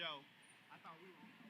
show. I thought we were.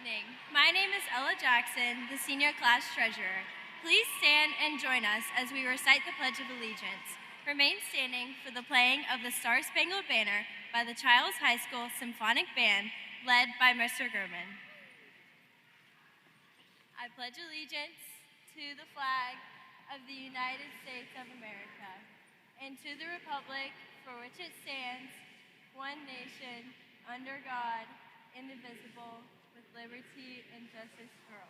evening. My name is Ella Jackson, the senior class treasurer. Please stand and join us as we recite the Pledge of Allegiance. Remain standing for the playing of the Star-Spangled Banner by the Chiles High School Symphonic Band, led by Mr. German. I pledge allegiance to the flag of the United States of America and to the republic for which it stands, one nation, under God, indivisible, with liberty and justice for all.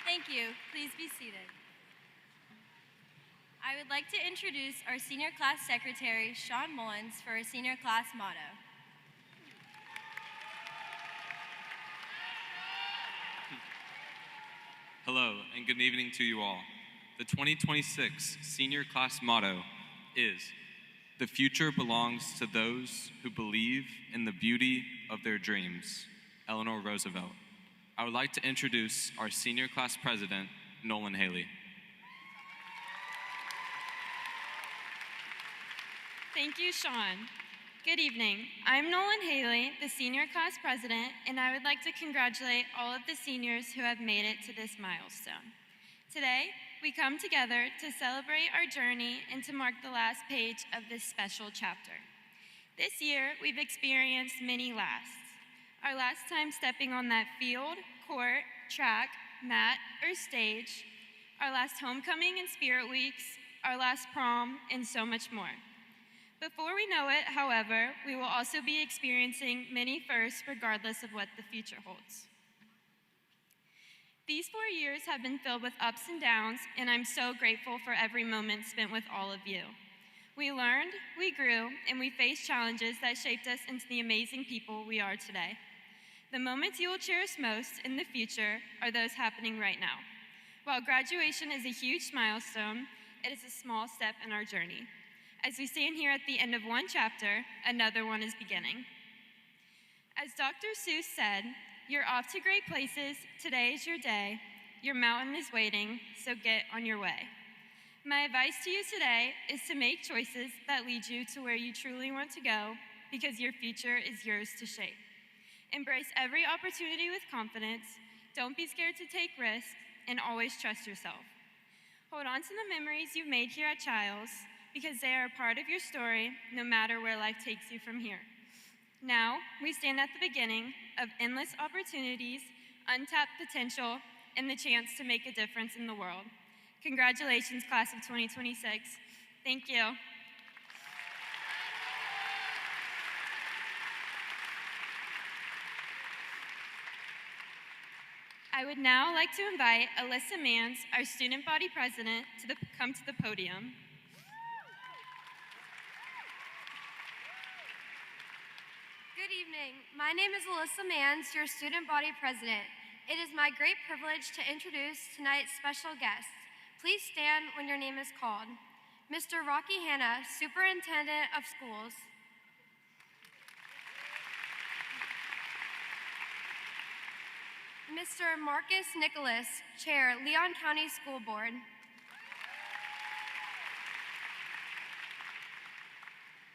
Thank you. Please be seated. I would like to introduce our senior class secretary, Sean Mullins, for our senior class motto. Hello, and good evening to you all. The 2026 senior class motto is, "The future belongs to those who believe in the beauty of their dreams." Eleanor Roosevelt. I would like to introduce our senior class president, Nolan Haley. Thank you, Sean. Good evening. I'm Nolan Haley, the senior class president, and I would like to congratulate all of the seniors who have made it to this milestone. Today, we come together to celebrate our journey and to mark the last page of this special chapter. This year, we've experienced many lasts. Our last time stepping on that field, court, track, mat, or stage, our last homecoming and spirit weeks, our last prom, and so much more. Before we know it, however, we will also be experiencing many firsts regardless of what the future holds. These 4 years have been filled with ups and downs, and I'm so grateful for every moment spent with all of you. We learned, we grew, and we faced challenges that shaped us into the amazing people we are today. The moments you will cherish most in the future are those happening right now. While graduation is a huge milestone, it is a small step in our journey. As we stand here at the end of one chapter, another one is beginning. As Dr. Seuss said, "You're off to great places, today is your day, your mountain is waiting, so get on your way." My advice to you today is to make choices that lead you to where you truly want to go, because your future is yours to shape. Embrace every opportunity with confidence, don't be scared to take risks, and always trust yourself. Hold on to the memories you've made here at Chiles, because they are a part of your story, no matter where life takes you from here. Now, we stand at the beginning of endless opportunities, untapped potential, and the chance to make a difference in the world. Congratulations, class of 2026. Thank you. I would now like to invite Alyssa Mans, our student body president, to come to the podium. Good evening. My name is Alyssa Mans, your student body president. It is my great privilege to introduce tonight's special guests. Please stand when your name is called. Mr. Rocky Hanna, Superintendent of Schools. Mr. Marcus Nicholas, Chair, Leon County School Board.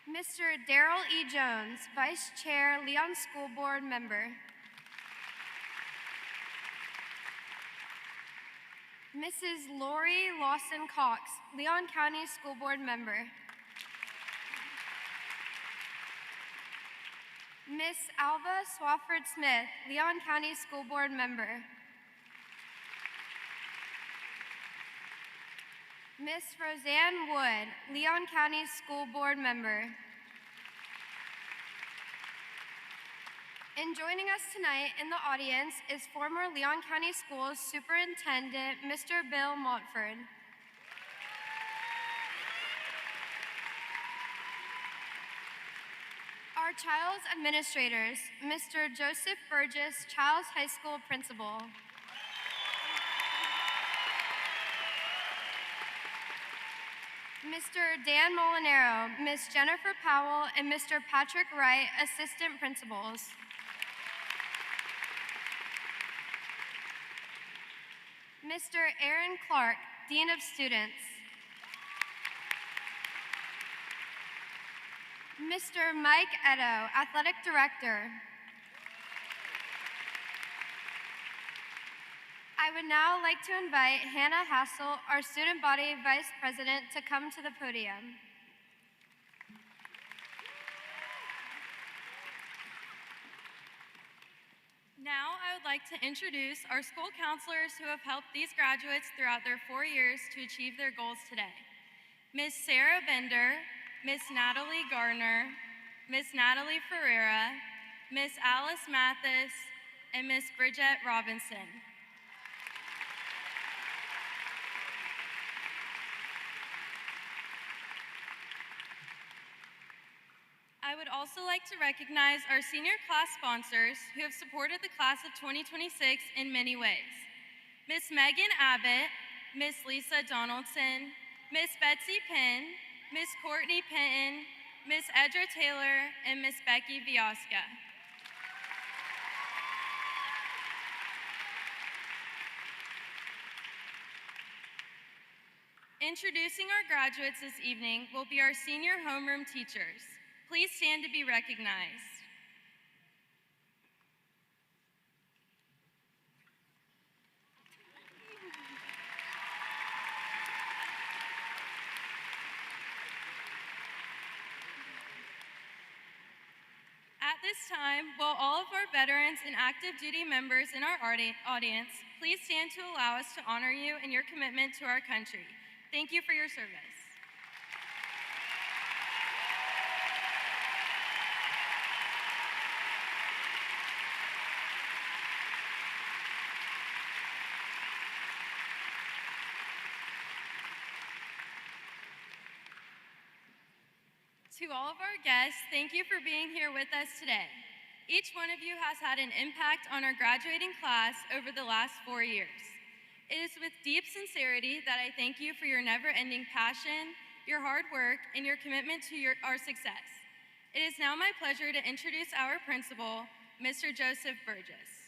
Mr. Darrell E. Jones, Vice Chair, Leon School Board Member. Mrs. Lori Lawson Cox, Leon County School Board Member. Miss Alva Swafford Smith, Leon County School Board Member. Miss Roseanne Wood, Leon County School Board Member. And joining us tonight in the audience is former Leon County Schools Superintendent, Mr. Bill Montford. Our Chiles administrators, Mr. Joseph Burgess, Chiles High School Principal. Mr. Dan Molinaro, Miss Jennifer Powell, and Mr. Patrick Wright, Assistant Principals. Mr. Aaron Clark, Dean of Students. Mr. Mike Edo, Athletic Director. I would now like to invite Hannah Hassel, our Student Body Vice President, to come to the podium. Now I would like to introduce our school counselors who have helped these graduates throughout their 4 years to achieve their goals today. Ms. Sarah Bender, Ms. Natalie Gardner, Ms. Natalie Ferreira, Ms. Alice Mathis, and Ms. Bridget Robinson. I would also like to recognize our senior class sponsors who have supported the class of 2026 in many ways. Ms. Megan Abbott, Ms. Lisa Donaldson, Ms. Betsy Penn, Ms. Courtney Penton, Ms. Edra Taylor, and Ms. Becky Viosca. Introducing our graduates this evening will be our senior homeroom teachers. Please stand to be recognized. At this time, will all of our veterans and active duty members in our audience please stand to allow us to honor you and your commitment to our country. Thank you for your service. To all of our guests, thank you for being here with us today. Each one of you has had an impact on our graduating class over the last 4 years. It is with deep sincerity that I thank you for your never-ending passion, your hard work, and your commitment to our success. It is now my pleasure to introduce our principal, Mr. Joseph Burgess.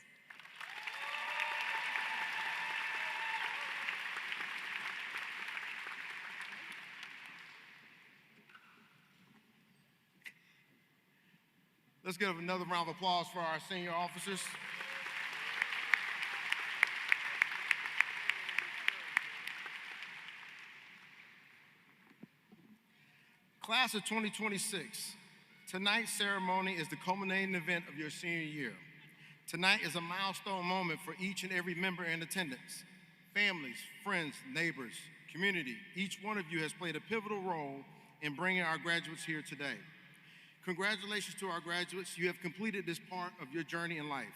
Let's give another round of applause for our senior officers. Class of 2026, tonight's ceremony is the culminating event of your senior year. Tonight is a milestone moment for each and every member in attendance. Families, friends, neighbors, community, each one of you has played a pivotal role in bringing our graduates here today. Congratulations to our graduates. You have completed this part of your journey in life.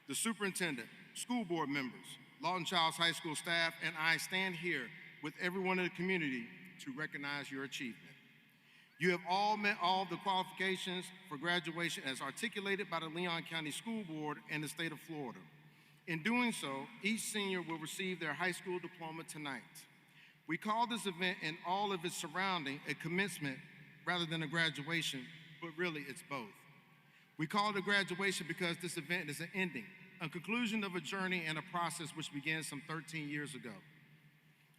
The superintendent, school board members, Lawton Chiles High School staff, and I stand here with everyone in the community to recognize your achievement. You have all met all the qualifications for graduation as articulated by the Leon County School Board and the state of Florida. In doing so, each senior will receive their high school diploma tonight. We call this event and all of its surrounding a commencement rather than a graduation, but really it's both. We call it a graduation because this event is an ending, a conclusion of a journey and a process which began some 13 years ago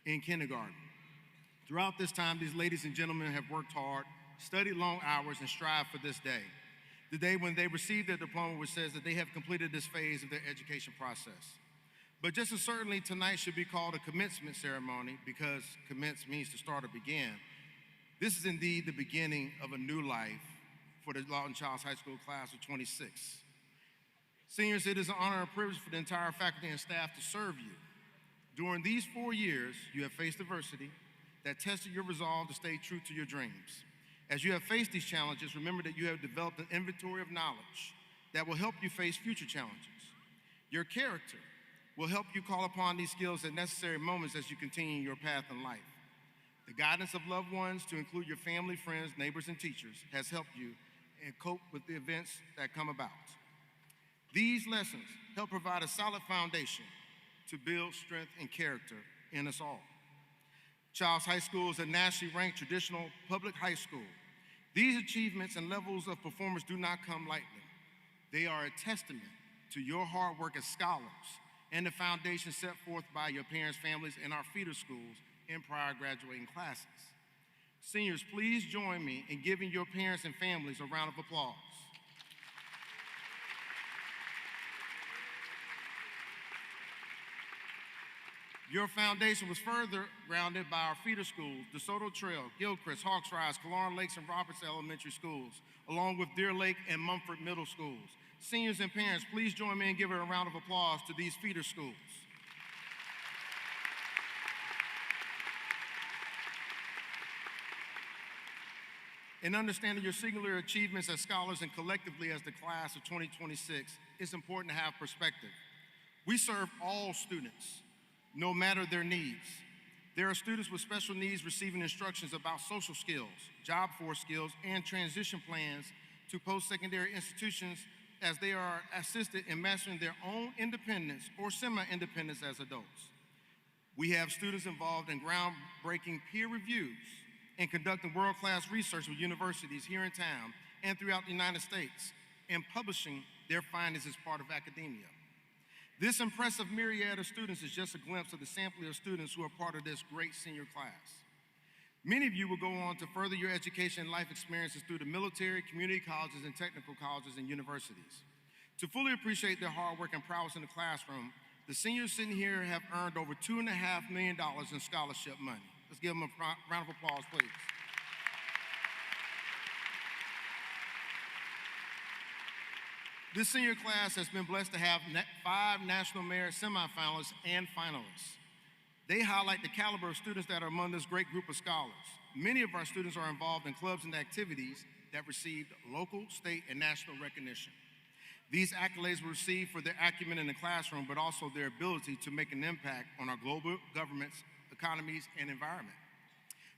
in kindergarten. Throughout this time, these ladies and gentlemen have worked hard, studied long hours, and strived for this day, the day when they receive their diploma, which says that they have completed this phase of their education process. But just as certainly tonight should be called a commencement ceremony, because commence means to start or begin, this is indeed the beginning of a new life for the Lawton Chiles High School class of 26. Seniors, it is an honor and privilege for the entire faculty and staff to serve you. During these 4 years, you have faced adversity that tested your resolve to stay true to your dreams. As you have faced these challenges, remember that you have developed an inventory of knowledge that will help you face future challenges. Your character will help you call upon these skills at necessary moments as you continue your path in life. The guidance of loved ones, to include your family, friends, neighbors, and teachers, has helped you and cope with the events that come about. These lessons help provide a solid foundation to build strength and character in us all. Chiles High School is a nationally ranked traditional public high school. These achievements and levels of performance do not come lightly. They are a testament to your hard work as scholars and the foundation set forth by your parents, families, and our feeder schools in prior graduating classes. Seniors, please join me in giving your parents and families a round of applause. Your foundation was further grounded by our feeder schools, DeSoto Trail, Gilchrist, Hawks Rise, Killearn Lakes, and Roberts Elementary Schools, along with Deer Lake and Mumford Middle Schools. Seniors and parents, please join me in giving a round of applause to these feeder schools. In understanding your singular achievements as scholars and collectively as the class of 2026, it's important to have perspective. We serve all students, no matter their needs. There are students with special needs receiving instructions about social skills, job force skills, and transition plans to post-secondary institutions as they are assisted in mastering their own independence or semi-independence as adults. We have students involved in groundbreaking peer reviews and conducting world-class research with universities here in town and throughout the United States, and publishing their findings as part of academia. This impressive myriad of students is just a glimpse of the sampling of students who are part of this great senior class. Many of you will go on to further your education and life experiences through the military, community colleges, and technical colleges and universities. To fully appreciate their hard work and prowess in the classroom, the seniors sitting here have earned over $2.5 million in scholarship money. Let's give them a round of applause, please. This senior class has been blessed to have 5 National Merit semifinalists and finalists. They highlight the caliber of students that are among this great group of scholars. Many of our students are involved in clubs and activities that received local, state, and national recognition. These accolades were received for their acumen in the classroom, but also their ability to make an impact on our global governments, economies, and environment.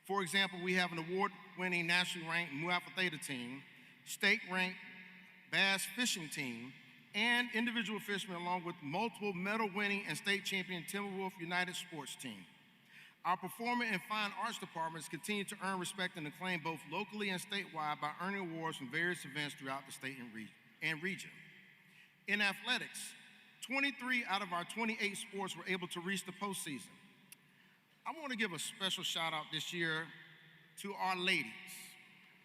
For example, we have an award-winning nationally ranked Mu Alpha Theta team, state-ranked bass fishing team, and individual fishermen, along with multiple medal-winning and state champion Timberwolf United sports team. Our performing and fine arts departments continue to earn respect and acclaim both locally and statewide by earning awards from various events throughout the state and region. In athletics, 23 out of our 28 sports were able to reach the postseason. I want to give a special shout out this year to our ladies.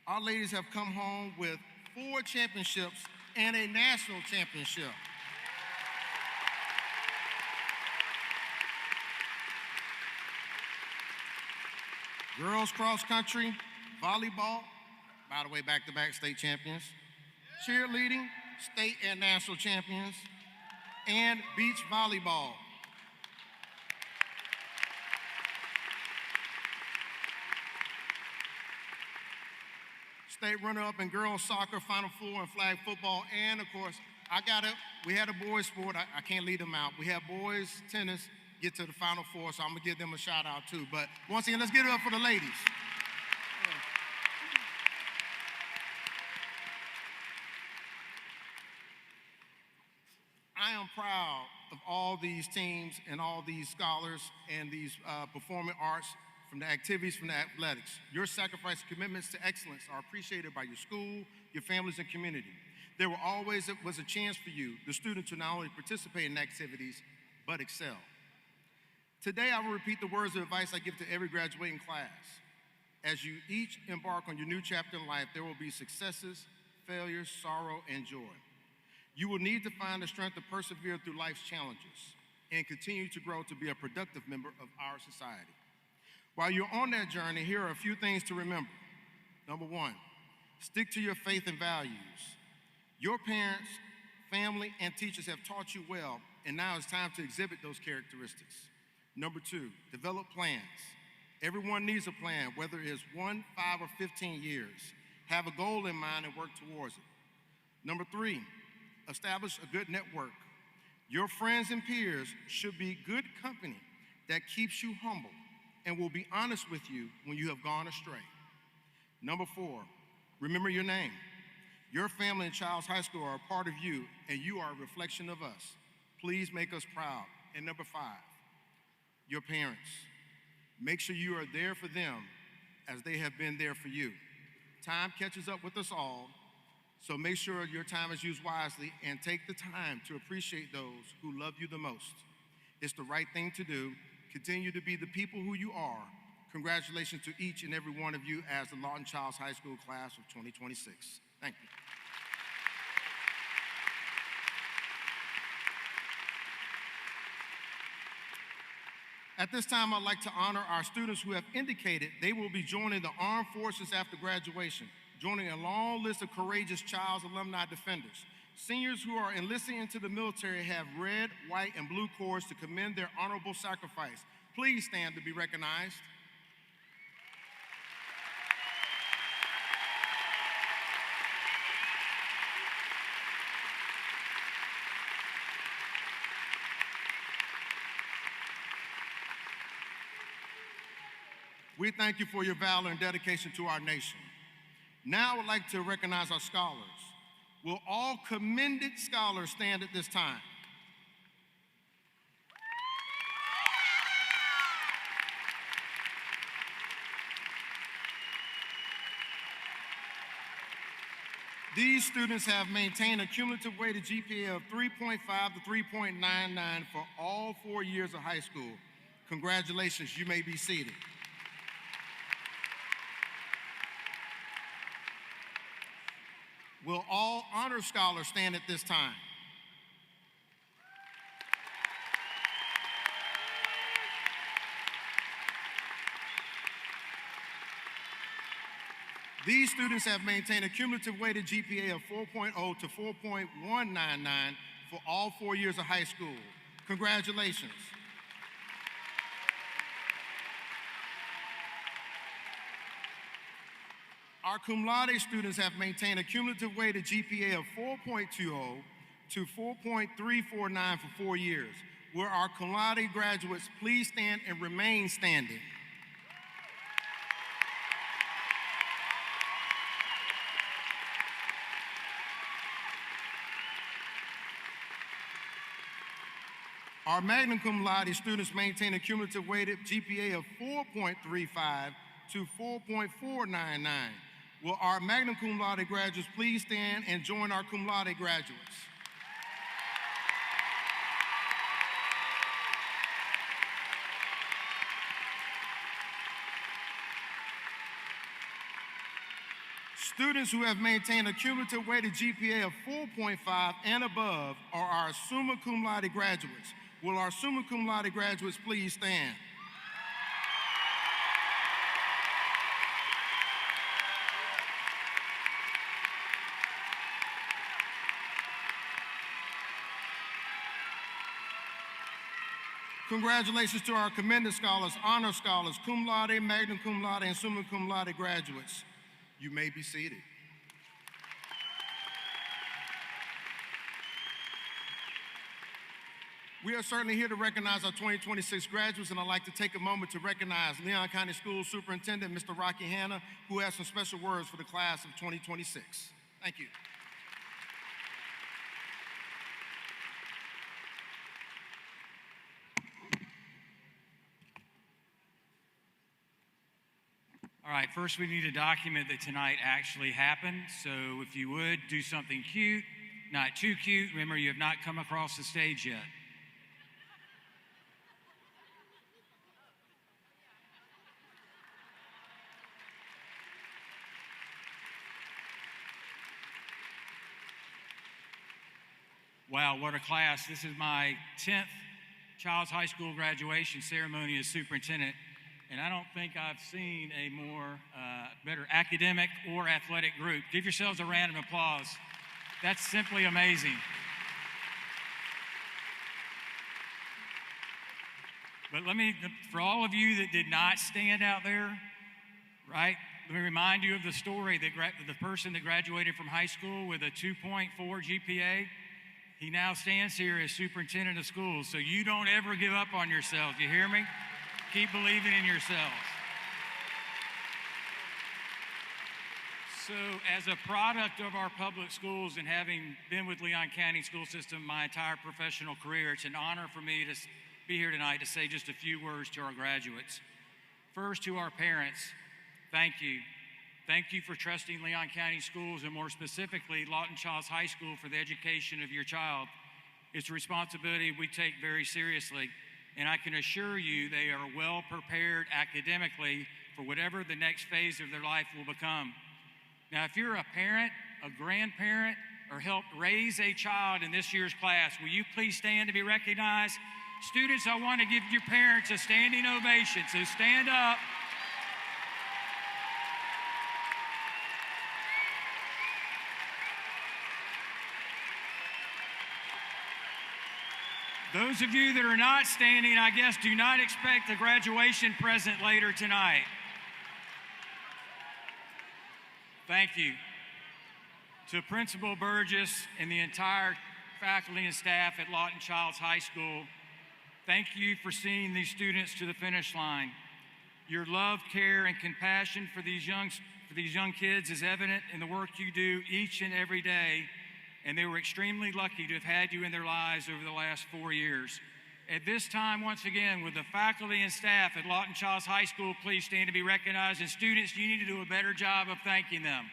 Our ladies have come home with 4 championships and a national championship. Girls cross country, volleyball, by the way, back-to-back state champions, cheerleading, state and national champions, and beach volleyball. State runner-up in girls soccer, Final Four, and flag football, and of course, we had a boys sport, I can't leave them out. We have boys tennis get to the Final Four, so I'm gonna give them a shout out too. But once again, let's give it up for the ladies. I am proud of all these teams and all these scholars and these performing arts from the activities, from the athletics. Your sacrifice and commitments to excellence are appreciated by your school, your families, and community. There will always was a chance for you, the student, to not only participate in activities, but excel. Today, I will repeat the words of advice I give to every graduating class. As you each embark on your new chapter in life, there will be successes, failures, sorrow, and joy. You will need to find the strength to persevere through life's challenges and continue to grow to be a productive member of our society. While you're on that journey, here are a few things to remember. Number one, stick to your faith and values. Your parents, family, and teachers have taught you well, and now it's time to exhibit those characteristics. Number two, develop plans. Everyone needs a plan, whether it is 1, 5, or 15 years. Have a goal in mind and work towards it. Number three, establish a good network. Your friends and peers should be good company that keeps you humble and will be honest with you when you have gone astray. Number four, remember your name. Your family and Chiles High School are a part of you, and you are a reflection of us. Please make us proud. And number five, your parents. Make sure you are there for them as they have been there for you. Time catches up with us all, so make sure your time is used wisely and take the time to appreciate those who love you the most. It's the right thing to do. Continue to be the people who you are. Congratulations to each and every one of you as the Lawton Chiles High School class of 2026. Thank you. At this time, I'd like to honor our students who have indicated they will be joining the armed forces after graduation, joining a long list of courageous Chiles alumni defenders. Seniors who are enlisting into the military have red, white, and blue cords to commend their honorable sacrifice. Please stand to be recognized. We thank you for your valor and dedication to our nation. Now I would like to recognize our scholars. Will all commended scholars stand at this time? These students have maintained a cumulative weighted GPA of 3.5 to 3.99 for all 4 years of high school. Congratulations, you may be seated. Will all honor scholars stand at this time? These students have maintained a cumulative weighted GPA of 4.0 to 4.199 for all 4 years of high school. Congratulations. Our cum laude students have maintained a cumulative weighted GPA of 4.20 to 4.349 for 4 years. Will our cum laude graduates please stand and remain standing? Our magna cum laude students maintain a cumulative weighted GPA of 4.35 to 4.499. Will our magna cum laude graduates please stand and join our cum laude graduates? Students who have maintained a cumulative weighted GPA of 4.5 and above are our summa cum laude graduates. Will our summa cum laude graduates please stand? Congratulations to our commended scholars, honor scholars, cum laude, magna cum laude, and summa cum laude graduates. You may be seated. We are certainly here to recognize our 2026 graduates, and I'd like to take a moment to recognize Leon County School Superintendent, Mr. Rocky Hanna, who has some special words for the class of 2026. Thank you. right, first we need to document that tonight actually happened. So if you would, do something cute, not too cute. Remember, you have not come across the stage yet. Wow, what a class. This is my 10th Chiles High School graduation ceremony as superintendent, and I don't think I've seen a more better academic or athletic group. Give yourselves a round of applause. That's simply amazing. But for all of you that did not stand out there, right, let me remind you of the story that the person that graduated from high school with a 2.4 GPA. He now stands here as superintendent of schools, so you don't ever give up on yourselves. You hear me? Keep believing in yourselves. So as a product of our public schools and having been with Leon County School System my entire professional career, it's an honor for me to be here tonight to say just a few words to our graduates. First, to our parents, thank you. Thank you for trusting Leon County Schools, and more specifically, Lawton Chiles High School, for the education of your child. It's a responsibility we take very seriously, and I can assure you they are well prepared academically for whatever the next phase of their life will become. Now, if you're a parent, a grandparent, or helped raise a child in this year's class, will you please stand to be recognized? Students, I want to give your parents a standing ovation, so stand up. Those of you that are not standing, I guess, do not expect a graduation present later tonight. Thank you. To Principal Burgess and the entire faculty and staff at Lawton Chiles High School, thank you for seeing these students to the finish line. Your love, care, and compassion for these young kids is evident in the work you do each and every day, and they were extremely lucky to have had you in their lives over the last 4 years. At this time, once again, with the faculty and staff at Lawton Chiles High School, please stand to be recognized. And students, you need to do a better job of thanking them.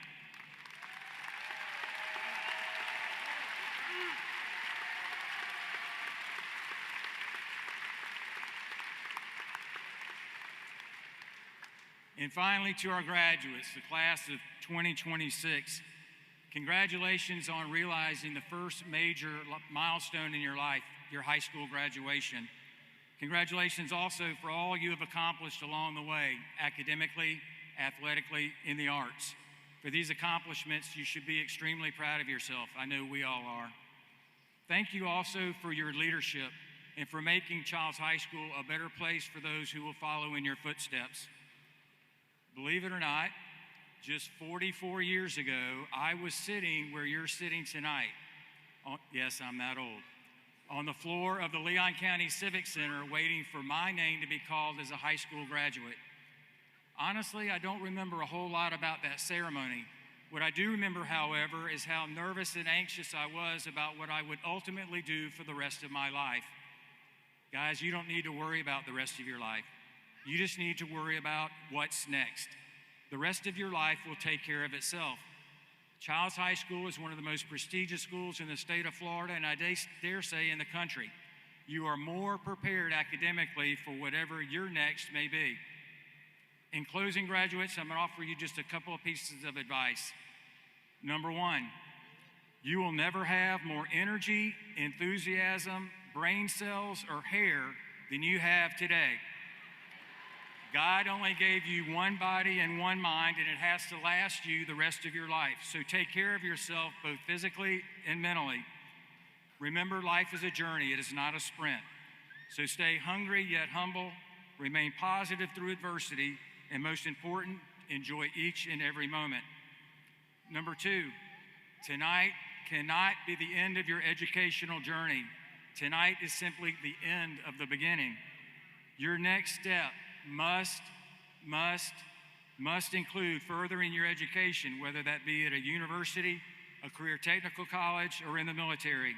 And finally, to our graduates, the class of 2026, congratulations on realizing the first major milestone in your life, your high school graduation. Congratulations also for all you have accomplished along the way, academically, athletically, in the arts. For these accomplishments, you should be extremely proud of yourself. I know we all are. Thank you also for your leadership and for making Chiles High School a better place for those who will follow in your footsteps. Believe it or not, just 44 years ago, I was sitting where you're sitting tonight. Yes, I'm that old. On the floor of the Leon County Civic Center, waiting for my name to be called as a high school graduate. Honestly, I don't remember a whole lot about that ceremony. What I do remember, however, is how nervous and anxious I was about what I would ultimately do for the rest of my life. Guys, you don't need to worry about the rest of your life. You just need to worry about what's next. The rest of your life will take care of itself. Chiles High School is one of the most prestigious schools in the state of Florida, and I dare say in the country. You are more prepared academically for whatever your next may be. In closing, graduates, I'm going to offer you just a couple of pieces of advice. Number one, you will never have more energy, enthusiasm, brain cells, or hair than you have today. God only gave you one body and one mind, and it has to last you the rest of your life. So take care of yourself both physically and mentally. Remember, life is a journey. It is not a sprint. So stay hungry yet humble, remain positive through adversity, and most important, enjoy each and every moment. Number two, tonight cannot be the end of your educational journey. Tonight is simply the end of the beginning. Your next step must include furthering your education, whether that be at a university, a career technical college, or in the military.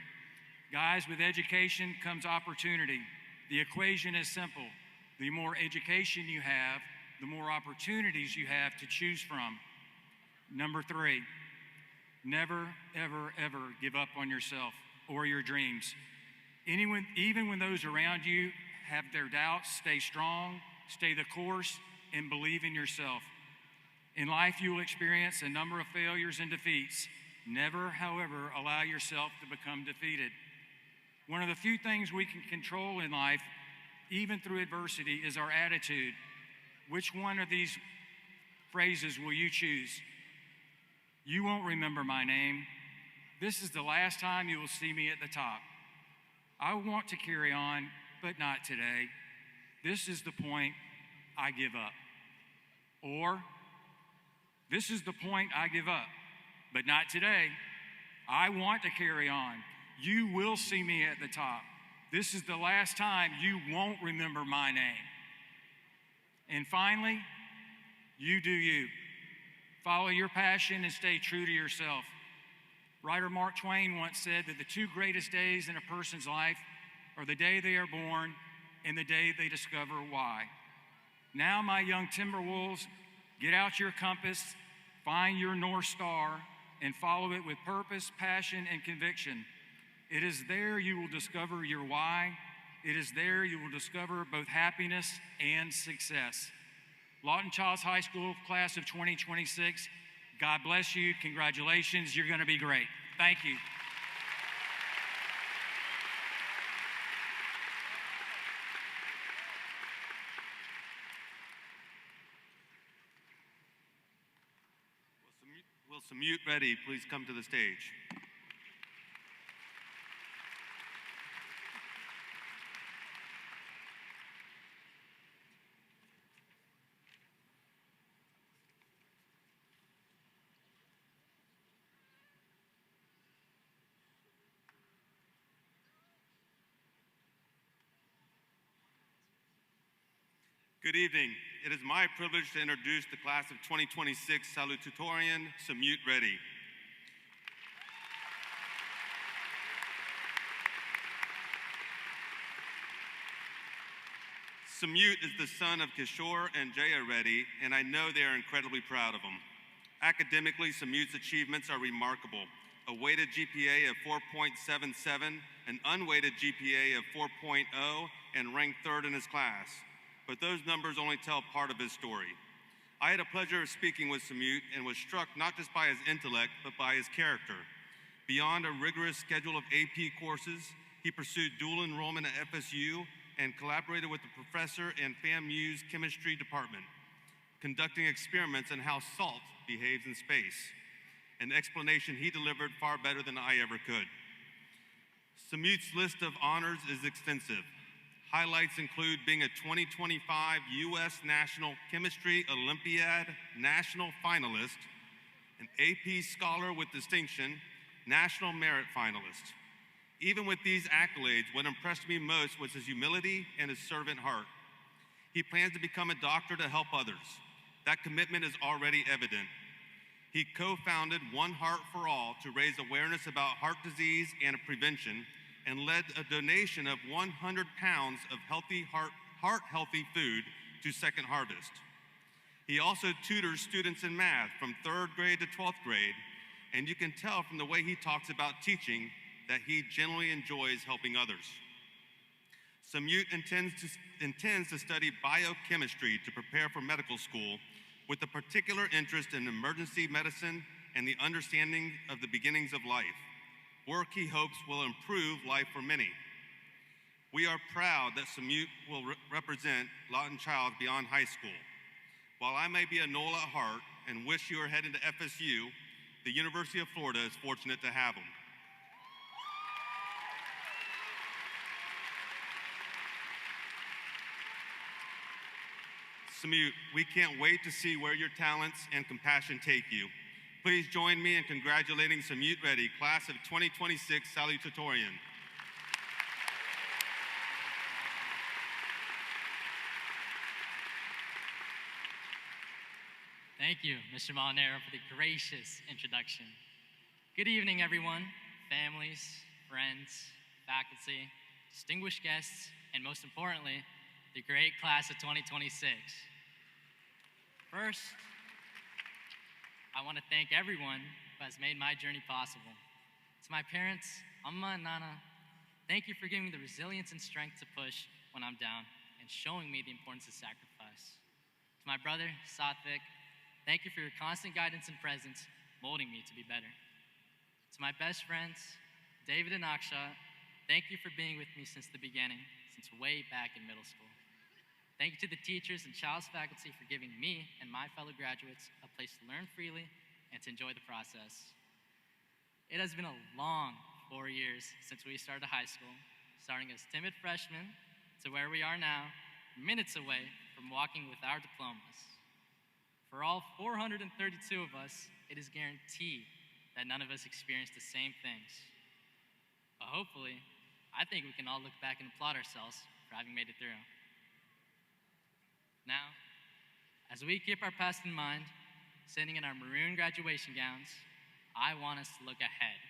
Guys, with education comes opportunity. The equation is simple. The more education you have, the more opportunities you have to choose from. Number 3, never, ever, ever give up on yourself or your dreams. Even when those around you have their doubts, stay strong, stay the course, and believe in yourself. In life, you will experience a number of failures and defeats. Never, however, allow yourself to become defeated. One of the few things we can control in life, even through adversity, is our attitude. Which one of these phrases will you choose? You won't remember my name. This is the last time you will see me at the top. I want to carry on, but not today. This is the point I give up. Or, this is the point I give up, but not today. I want to carry on. You will see me at the top. This is the last time you won't remember my name. And finally, you do you. Follow your passion and stay true to yourself. Writer Mark Twain once said that the 2 greatest days in a person's life are the day they are born and the day they discover why. Now, my young Timberwolves, get out your compass, find your North Star, and follow it with purpose, passion, and conviction. It is there you will discover your why. It is there you will discover both happiness and success. Lawton Chiles High School, class of 2026, God bless you. Congratulations. You're going to be great. Thank you. Will Samute Reddy please come to the stage? Good evening. It is my privilege to introduce the class of 2026 salutatorian, Samute Reddy. Samute is the son of Kishore and Jaya Reddy, and I know they are incredibly proud of him. Academically, Samute's achievements are remarkable. A weighted GPA of 4.77, an unweighted GPA of 4.0, and ranked 3rd in his class. But those numbers only tell part of his story. I had a pleasure of speaking with Samute and was struck not just by his intellect, but by his character. Beyond a rigorous schedule of AP courses, he pursued dual enrollment at FSU and collaborated with the professor in FAMU's chemistry department, conducting experiments on how salt behaves in space, an explanation he delivered far better than I ever could. Samute's list of honors is extensive. Highlights include being a 2025 U.S. National Chemistry Olympiad National Finalist, an AP Scholar with Distinction, National Merit Finalist. Even with these accolades, what impressed me most was his humility and his servant heart. He plans to become a doctor to help others. That commitment is already evident. He co-founded One Heart for All to raise awareness about heart disease and prevention, and led a donation of 100 pounds of heart-healthy food to Second Harvest. He also tutors students in math from 3rd grade to 12th grade, and you can tell from the way he talks about teaching that he genuinely enjoys helping others. Samute intends to study biochemistry to prepare for medical school, with a particular interest in emergency medicine and the understanding of the beginnings of life. Work he hopes will improve life for many. We are proud that Samute will represent Lawton Chiles beyond high school. While I may be a Knoll at heart and wish you were heading to FSU, the University of Florida is fortunate to have him. Samute, we can't wait to see where your talents and compassion take you. Please join me in congratulating Samute Reddy, class of 2026 salutatorian. Thank you, Mr. Molinaro, for the gracious introduction. Good evening, everyone, families, friends, faculty, distinguished guests, and most importantly, the great class of 2026. First, I want to thank everyone who has made my journey possible. To my parents, Amma and Nana, thank you for giving me the resilience and strength to push when I'm down and showing me the importance of sacrifice. To my brother, Satvik, thank you for your constant guidance and presence, molding me to be better. To my best friends, David and Aksha, thank you for being with me since the beginning, since way back in middle school. Thank you to the teachers and Chiles faculty for giving me and my fellow graduates a place to learn freely and to enjoy the process. It has been a long 4 years since we started high school, starting as timid freshmen to where we are now, minutes away from walking with our diplomas. For all 432 of us, it is guaranteed that none of us experienced the same things. But hopefully, I think we can all look back and applaud ourselves for having made it through. Now, as we keep our past in mind, sitting in our maroon graduation gowns, I want us to look ahead.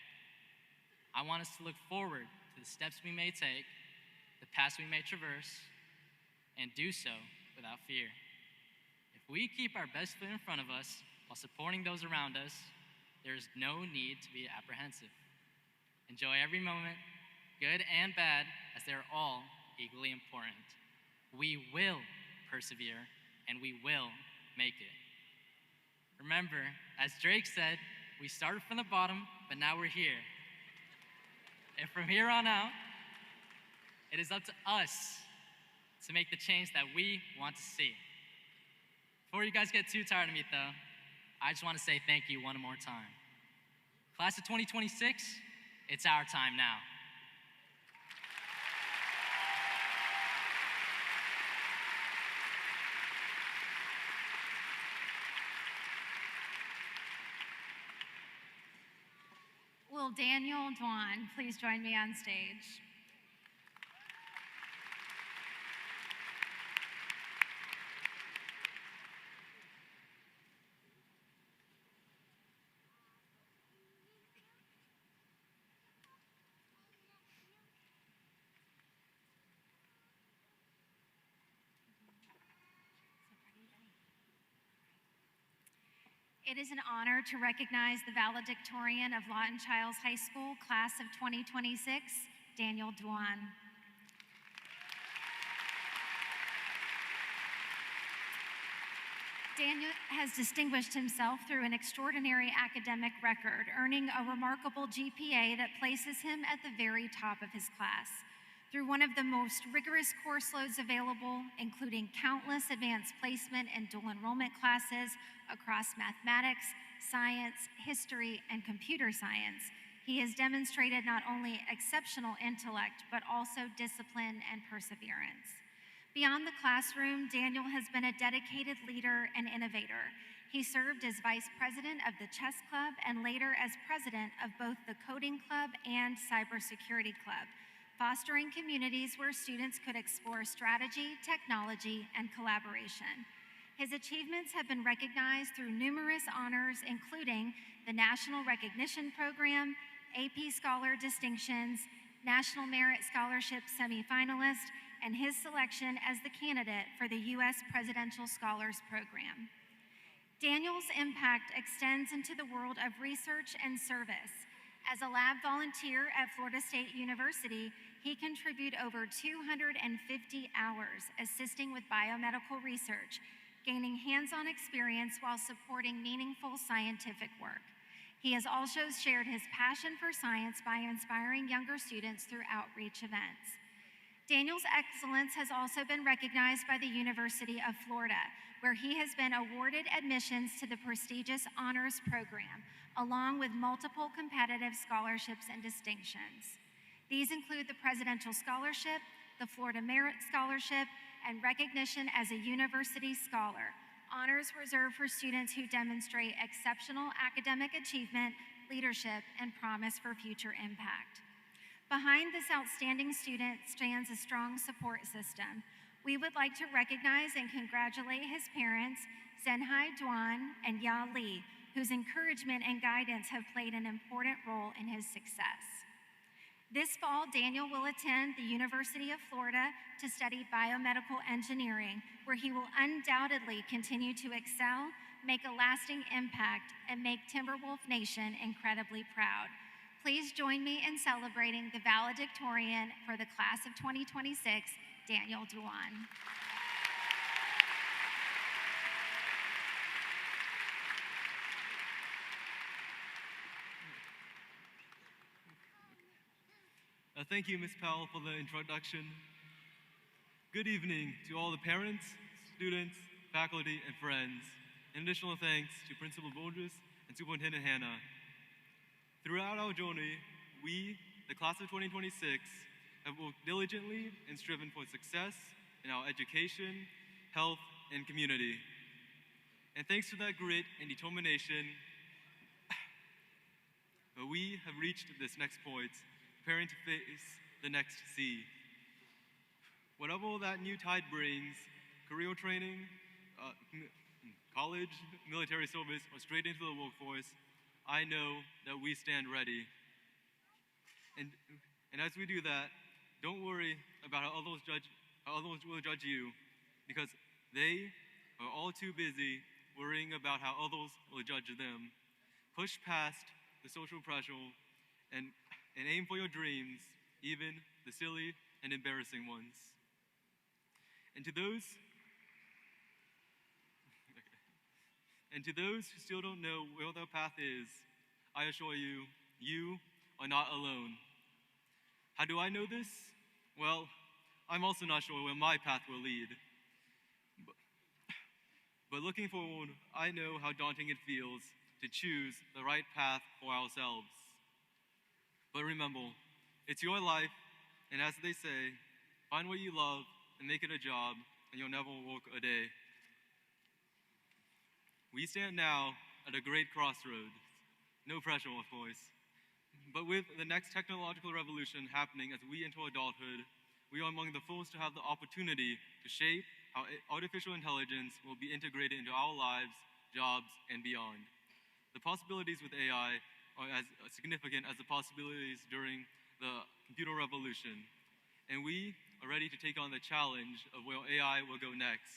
I want us to look forward to the steps we may take, the paths we may traverse, and do so without fear. If we keep our best foot in front of us while supporting those around us, there is no need to be apprehensive. Enjoy every moment, good and bad, as they are all equally important. We will persevere, and we will make it. Remember, as Drake said, we started from the bottom, but now we're here. And from here on out, it is up to us to make the change that we want to see. Before you guys get too tired of me, though, I just want to say thank you one more time. Class of 2026, it's our time now. Will Daniel Dwan please join me on stage? It is an honor to recognize the valedictorian of Lawton Chiles High School, class of 2026, Daniel Dwan. Daniel has distinguished himself through an extraordinary academic record, earning a remarkable GPA that places him at the very top of his class. Through one of the most rigorous course loads available, including countless advanced placement and dual enrollment classes across mathematics, science, history, and computer science, he has demonstrated not only exceptional intellect, but also discipline and perseverance. Beyond the classroom, Daniel has been a dedicated leader and innovator. He served as vice president of the chess club and later as president of both the coding club and cybersecurity club, fostering communities where students could explore strategy, technology, and collaboration. His achievements have been recognized through numerous honors, including the National Recognition Program, AP Scholar Distinctions, National Merit Scholarship semifinalist, and his selection as the candidate for the U.S. Presidential Scholars Program. Daniel's impact extends into the world of research and service. As a lab volunteer at Florida State University, he contributed over 250 hours assisting with biomedical research, gaining hands-on experience while supporting meaningful scientific work. He has also shared his passion for science by inspiring younger students through outreach events. Daniel's excellence has also been recognized by the University of Florida, where he has been awarded admissions to the prestigious honors program, along with multiple competitive scholarships and distinctions. These include the Presidential Scholarship, the Florida Merit Scholarship, and recognition as a university scholar, honors reserved for students who demonstrate exceptional academic achievement, leadership, and promise for future impact. Behind this outstanding student stands a strong support system. We would like to recognize and congratulate his parents, Zenhai Dwan and Ya Li, whose encouragement and guidance have played an important role in his success. This fall, Daniel will attend the University of Florida to study biomedical engineering, where he will undoubtedly continue to excel, make a lasting impact, and make Timberwolf Nation incredibly proud. Please join me in celebrating the valedictorian for the class of 2026, Daniel Dewan. Thank you, Ms. Powell, for the introduction. Good evening to all the parents, students, faculty, and friends. And additional thanks to Principal Boldres and Superintendent Hannah. Throughout our journey, we, the class of 2026, have worked diligently and striven for success in our education, health, and community. And thanks to that grit and determination, we have reached this next point, preparing to face the next sea. Whatever that new tide brings, career training, college, military service, or straight into the workforce, I know that we stand ready. And as we do that, don't worry about how others will judge you, because they are all too busy worrying about how others will judge them. Push past the social pressure and aim for your dreams, even the silly and embarrassing ones. And to those who still don't know where their path is, I assure you, you are not alone. How do I know this? Well, I'm also not sure where my path will lead. But looking forward, I know how daunting it feels to choose the right path for ourselves. But remember, it's your life, and as they say, find what you love and make it a job, and you'll never work a day. We stand now at a great crossroads. No pressure, of course. But with the next technological revolution happening as we enter adulthood, we are among the first to have the opportunity to shape how artificial intelligence will be integrated into our lives, jobs, and beyond. The possibilities with AI are as significant as the possibilities during the computer revolution, and we are ready to take on the challenge of where AI will go next.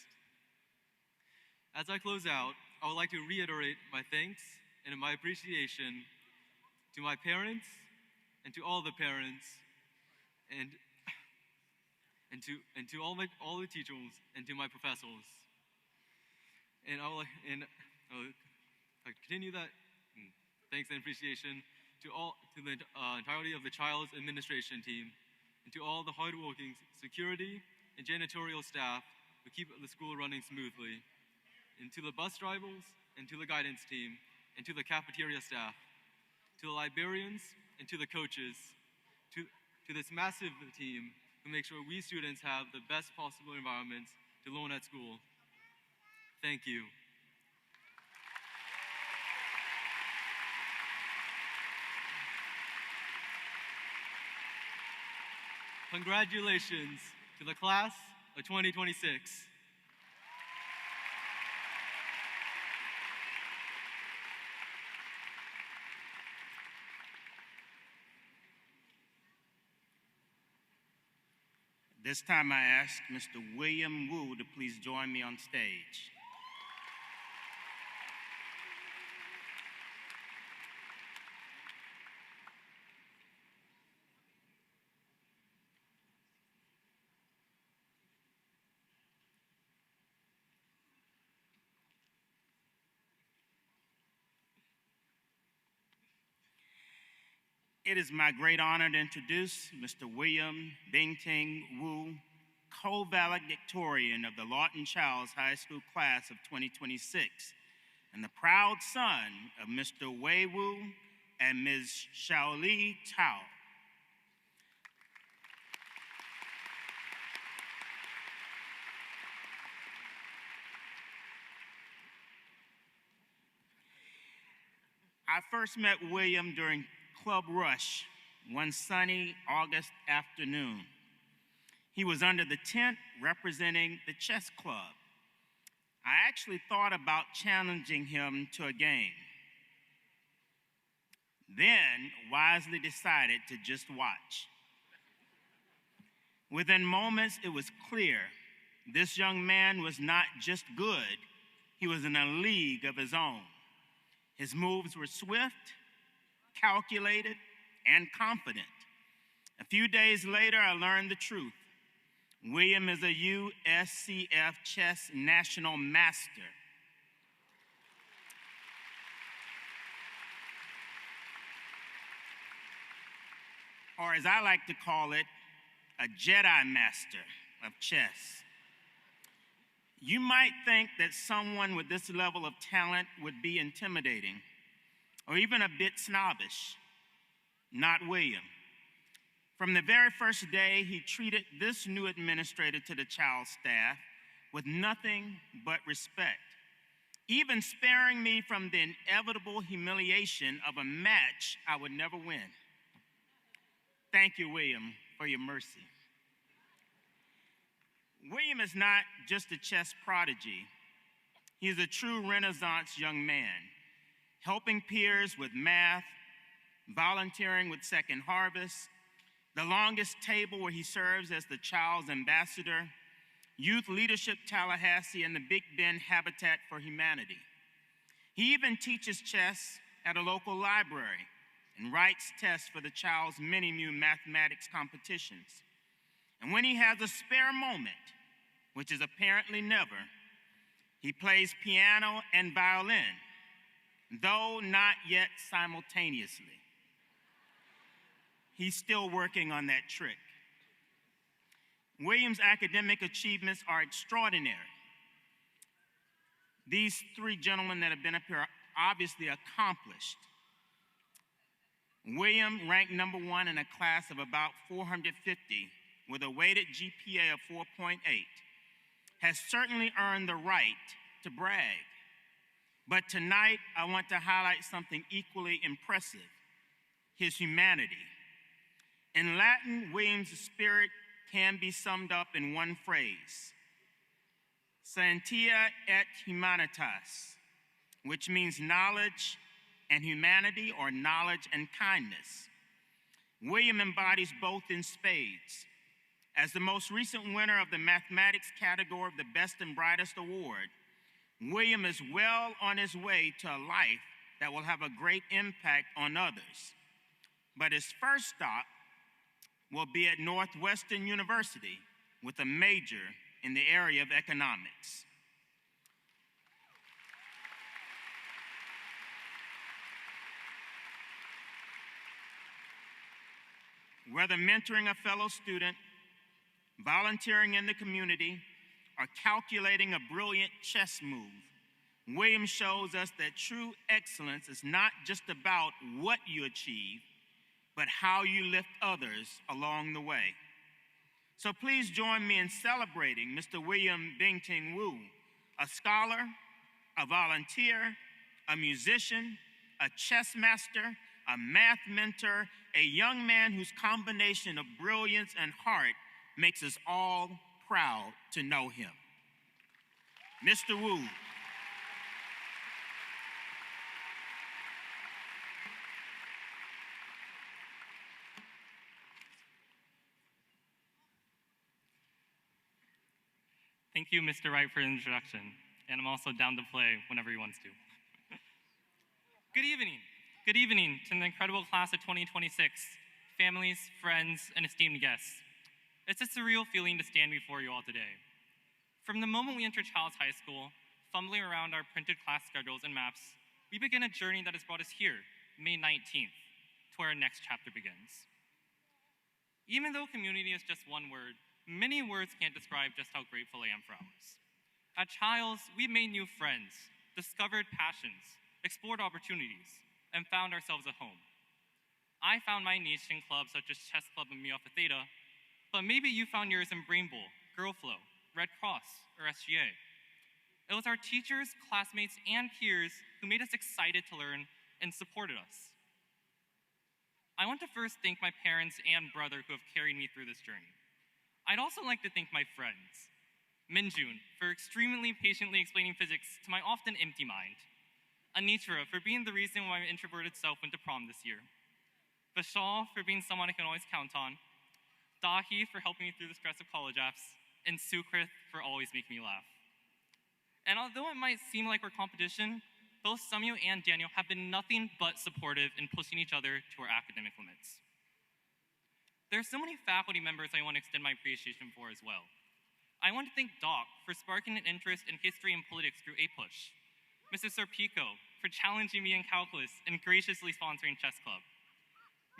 As I close out, I would like to reiterate my thanks and my appreciation to my parents and to all the parents and to all the teachers and to my professors. And I'll continue that thanks and appreciation to the entirety of the Chiles administration team, and to all the hardworking security and janitorial staff who keep the school running smoothly, and to the bus drivers, and to the guidance team, and to the cafeteria staff, to the librarians, and to the coaches, to this massive team who make sure we students have the best possible environments to learn at school. Thank you. Congratulations to the class of 2026. This time I ask Mr. William Wu to please join me on stage. It is my great honor to introduce Mr. William Bing-Ting Wu, co-valedictorian of the Lawton Chiles High School class of 2026, and the proud son of Mr. Wei Wu and Ms. Xiaoli Tao. I first met William during Club Rush one sunny August afternoon. He was under the tent representing the chess club. I actually thought about challenging him to a game. then wisely decided to just watch. Within moments, it was clear this young man was not just good, he was in a league of his own. His moves were swift, calculated, and confident. A few days later, I learned the truth. William is a USCF chess national master. Or as I like to call it, a Jedi master of chess. You might think that someone with this level of talent would be intimidating or even a bit snobbish. Not William. From the very first day, he treated this new administrator to the Chiles staff with nothing but respect, even sparing me from the inevitable humiliation of a match I would never win. Thank you, William, for your mercy. William is not just a chess prodigy. He is a true Renaissance young man, helping peers with math, volunteering with Second Harvest, the longest table where he serves as the Chiles ambassador, Youth Leadership Tallahassee, and the Big Bend Habitat for Humanity. He even teaches chess at a local library and writes tests for the Chiles Mini-Mu mathematics competitions. And when he has a spare moment, which is apparently never, he plays piano and violin, though not yet simultaneously. He's still working on that trick. William's academic achievements are extraordinary. These three gentlemen that have been up here are obviously accomplished. William ranked number one in a class of about 450 with a weighted GPA of 4.8, has certainly earned the right to brag. But tonight, I want to highlight something equally impressive, his humanity. In Latin, William's spirit can be summed up in one phrase, scientia et humanitas, which means knowledge and humanity, or knowledge and kindness. William embodies both in spades. As the most recent winner of the mathematics category of the Best and Brightest Award, William is well on his way to a life that will have a great impact on others. But his first stop will be at Northwestern University with a major in the area of economics. Whether mentoring a fellow student, volunteering in the community, or calculating a brilliant chess move, William shows us that true excellence is not just about what you achieve, but how you lift others along the way. So please join me in celebrating Mr. William Bing-Ting Wu, a scholar, a volunteer, a musician, a chess master, a math mentor, a young man whose combination of brilliance and heart makes us all proud to know him. Mr. Wu. Thank you, Mr. Wright, for the introduction, and I'm also down to play whenever he wants to. Good evening. Good evening to the incredible class of 2026, families, friends, and esteemed guests. It's a surreal feeling to stand before you all today. From the moment we enter Chiles High School, fumbling around our printed class schedules and maps, we begin a journey that has brought us here, May 19th, to where our next chapter begins. Even though community is just one word, many words can't describe just how grateful I am for ours. At Chiles, we made new friends, discovered passions, explored opportunities, and found ourselves a home. I found my niche in clubs such as Chess Club and Mu Alpha Theta, but maybe you found yours in Brain Bowl, Girl Flow, Red Cross, or SGA. It was our teachers, classmates, and peers who made us excited to learn and supported us. I want to first thank my parents and brother who have carried me through this journey. I'd also like to thank my friends, Minjun, for extremely patiently explaining physics to my often empty mind, Anitra for being the reason why my introverted self went to prom this year. Vishal for being someone I can always count on. Dahi for helping me through the stress of college apps. And Sukrith for always making me laugh. And although it might seem like we're competition, both Samyu and Daniel have been nothing but supportive in pushing each other to our academic limits. There are so many faculty members I want to extend my appreciation for as well. I want to thank Doc for sparking an interest in history and politics through A-Push, Mrs. Serpico for challenging me in calculus and graciously sponsoring chess club,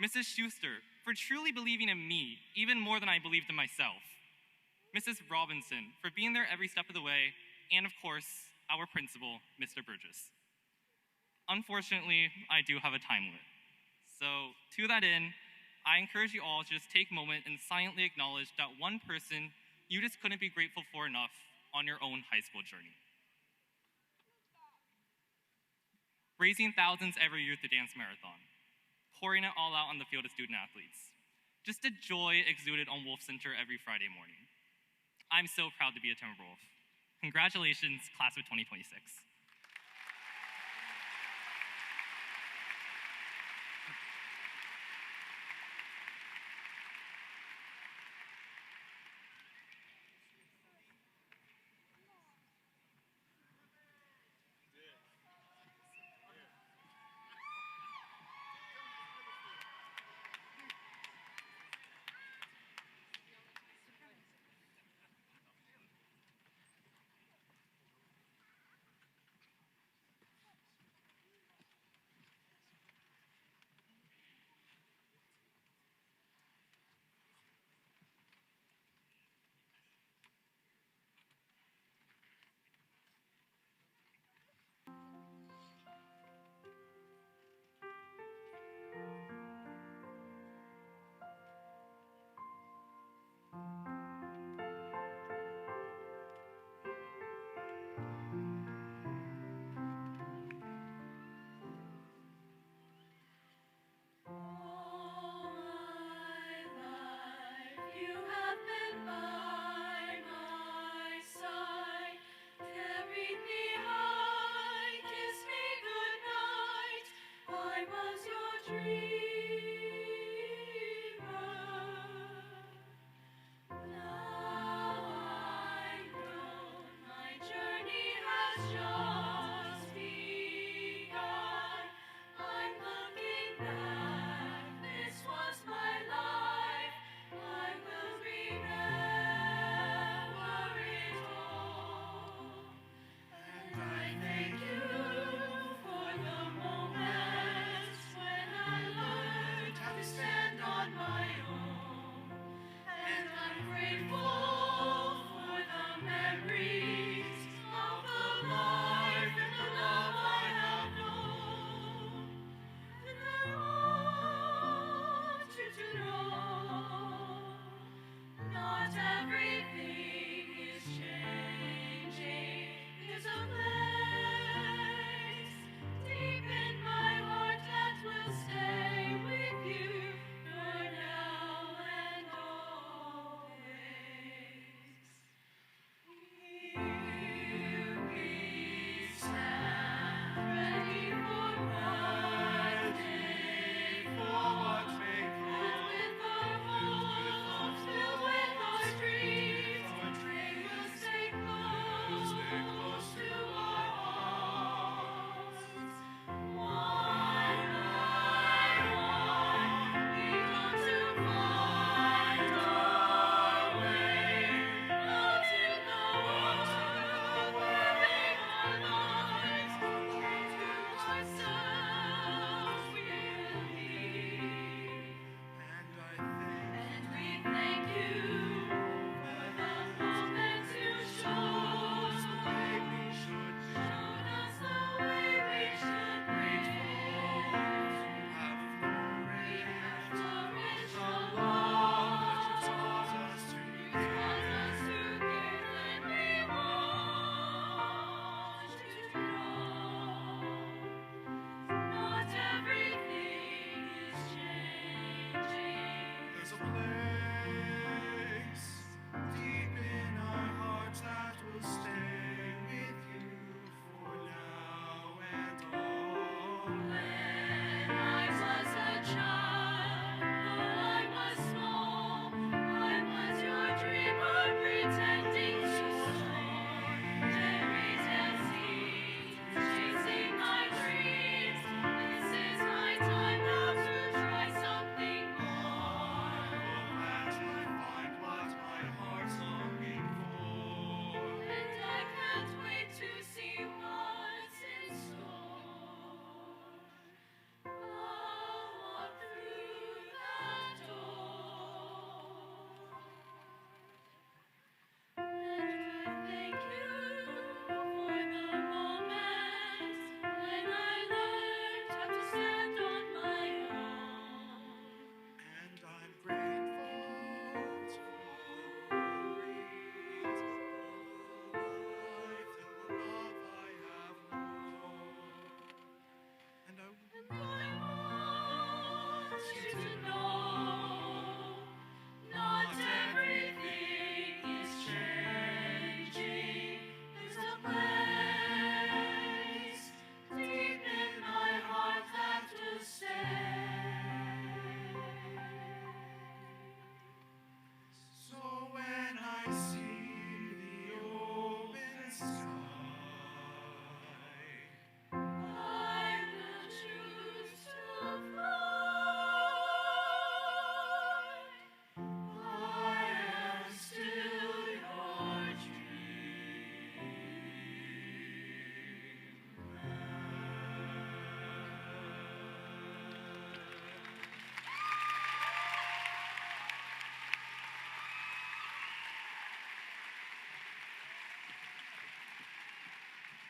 Mrs. Schuster for truly believing in me even more than I believed in myself, Mrs. Robinson for being there every step of the way, and of course, our principal, Mr. Burgess. Unfortunately, I do have a time limit. So to that end, I encourage you all to just take a moment and silently acknowledge that one person you just couldn't be grateful for enough on your own high school journey. Raising thousands every year at the dance marathon, pouring it all out on the field of student athletes. Just a joy exuded on Wolf Center every Friday morning. I'm so proud to be a Timberwolf. Congratulations, class of 2026.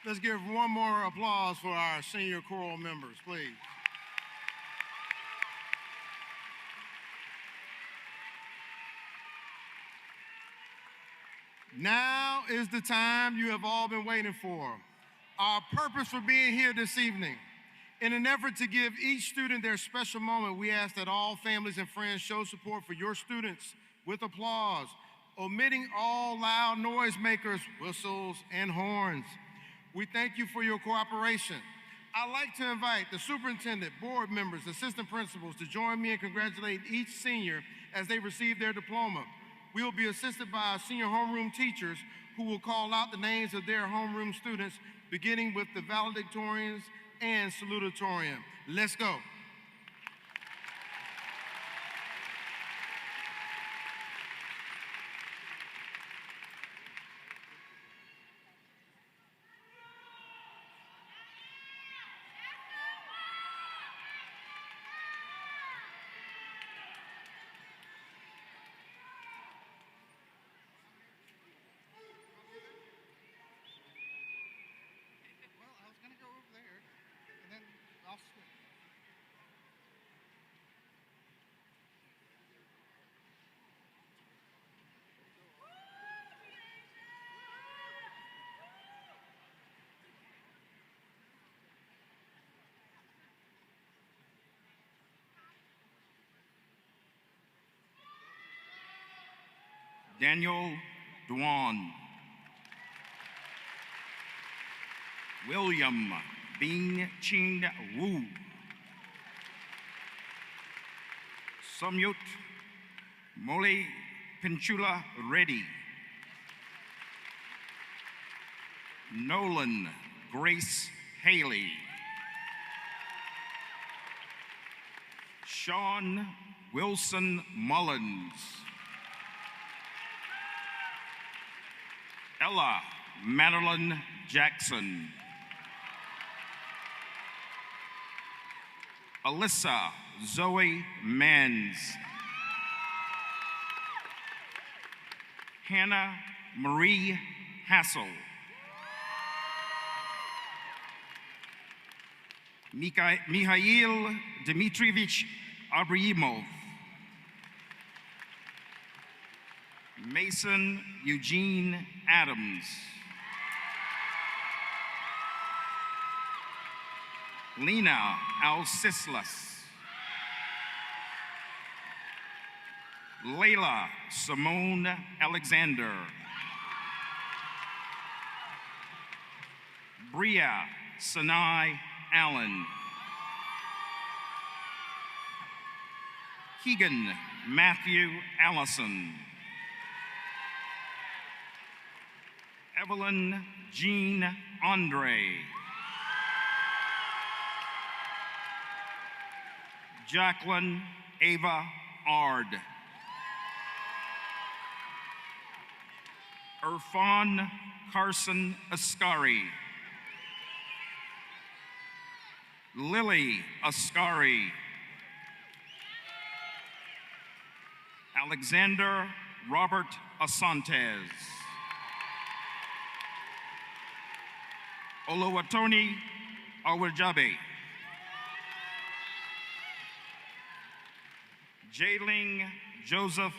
Let's give one more applause for our senior choral members, please. Now is the time you have all been waiting for. Our purpose for being here this evening. In an effort to give each student their special moment, we ask that all families and friends show support for your students with applause, omitting all loud noise makers, whistles, and horns. We thank you for your cooperation. I'd like to invite the superintendent, board members, assistant principals to join me in congratulating each senior as they receive their diploma. We will be assisted by our senior homeroom teachers who will call out the names of their homeroom students, beginning with the valedictorians and salutatorian. Let's go. Daniel Dwan. William Bing Chin Wu. Samyut Mole Pinchula Reddy. Nolan Grace Haley. Sean Wilson Mullins. Ella Madeline Jackson. Alyssa Zoe Mans. Hannah Marie Hassel. Mikhail Dmitrievich Abraimov. Mason Eugene Adams. Lena Alcislas. Layla Simone Alexander. Bria Sinai Allen. Keegan Matthew Allison. Evelyn Jean Andre. Jacqueline Ava Ard. Irfan Carson Ascari. Lily Ascari. Alexander Robert Asantes. Oluwatoni Awajabe. Jailing Joseph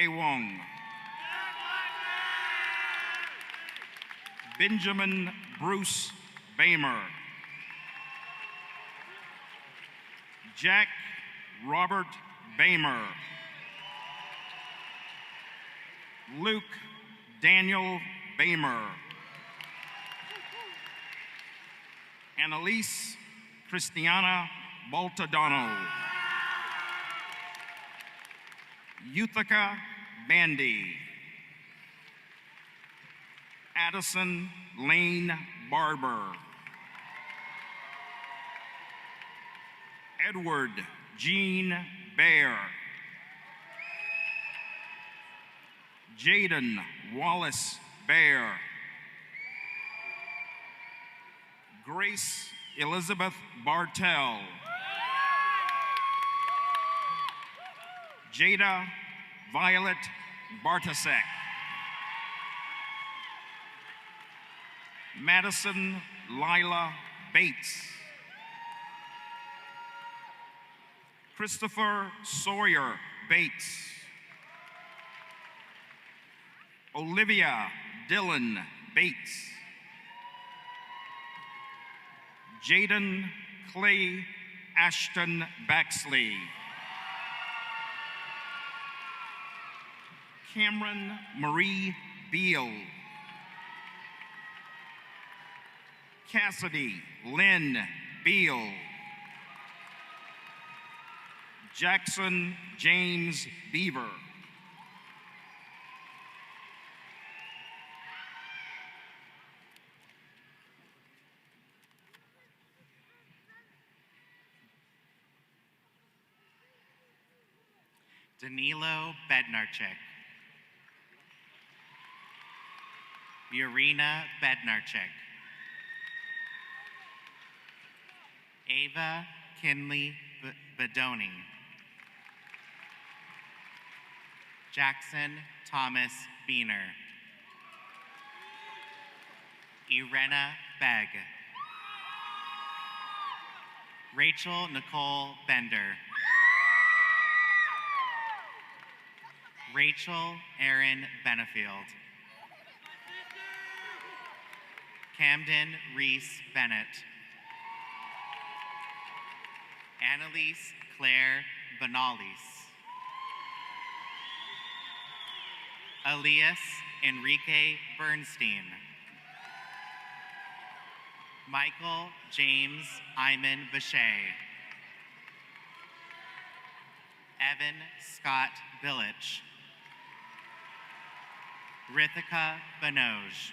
Awong. Benjamin Bruce Bamer. Jack Robert Bamer. Luke Daniel Bamer. Annalise Christiana Baltadano. Yuthika Bandy. Addison Lane Barber. Edward Jean Bear. Jaden Wallace Bear. Grace Elizabeth Bartell. Jada Violet Bartasek. Madison Lila Bates. Christopher Sawyer Bates. Olivia Dillon Bates. Jaden Clay Ashton Baxley. Cameron Marie Beal. Cassidy Lynn Beal. Jackson James Beaver. Danilo Bednarczyk. Urina Bednarczyk. Ava Kinley Bedoni. Jackson Thomas Beener. Irena Begg. Rachel Nicole Bender. Rachel Erin Benefield. Camden Reese Bennett. Annalise Claire Benalis. Elias Enrique Bernstein. Michael James Iman Bechet. Evan Scott Billich. Rithika Banoj.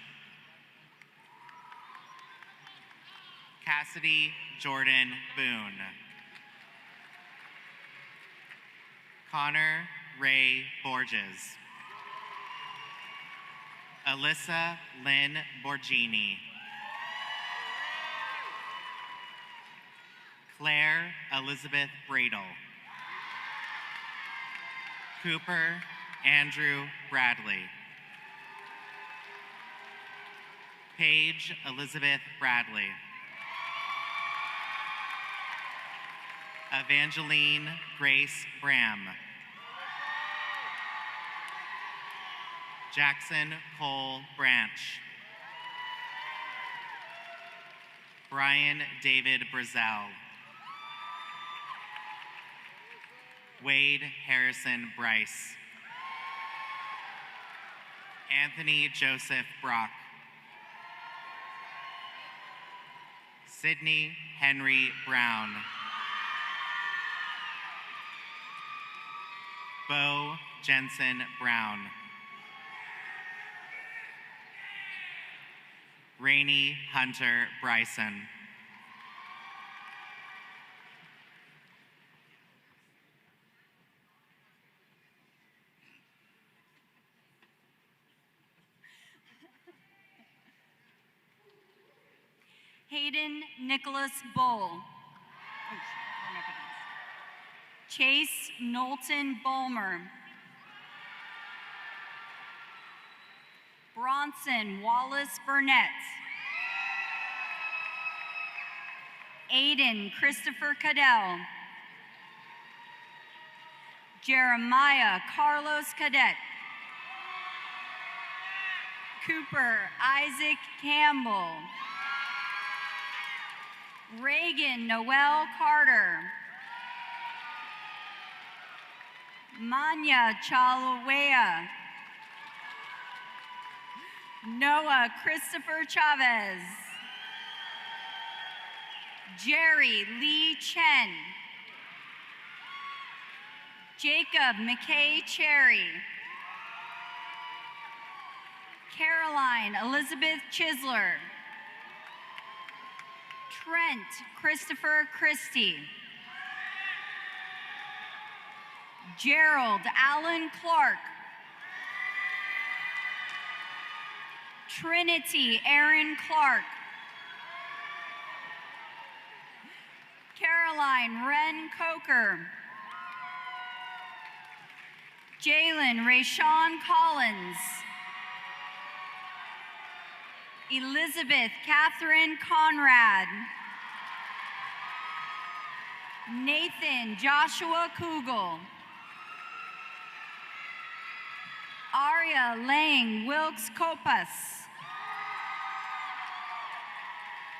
Cassidy Jordan Boone. Connor Ray Borges. Alyssa Lynn Borgini. Claire Elizabeth Bradle. Cooper Andrew Bradley. Paige Elizabeth Bradley. Evangeline Grace Bram. Jackson Cole Branch. Brian David Brazel. Wade Harrison Bryce. Anthony Joseph Brock. Sydney Henry Brown. Bo Jensen Brown. Rainey Hunter Bryson. Hayden Nicholas Bull. Chase Knowlton Bulmer. Bronson Wallace Burnett. Aiden Christopher Cadell. Jeremiah Carlos Cadet. Cooper Isaac Campbell. Reagan Noel Carter. Manya Chalawea. Noah Christopher Chavez. Jerry Lee Chen. Jacob McKay Cherry. Caroline Elizabeth Chisler. Trent Christopher Christie. Gerald Allen Clark. Trinity Aaron Clark. Caroline Wren Coker. Jalen Rayshawn Collins. Elizabeth Catherine Conrad. Nathan Joshua Kugel. Aria Lang Wilkes Copas.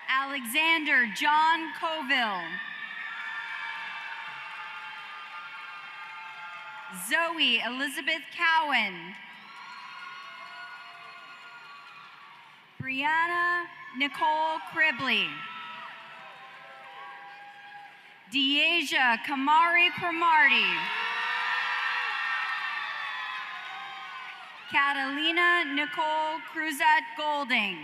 Alexander John Coville. Zoe Elizabeth Cowan. Brianna Nicole Cribley. Deasia Kamari Cromarty. Catalina Nicole Cruzat Golding.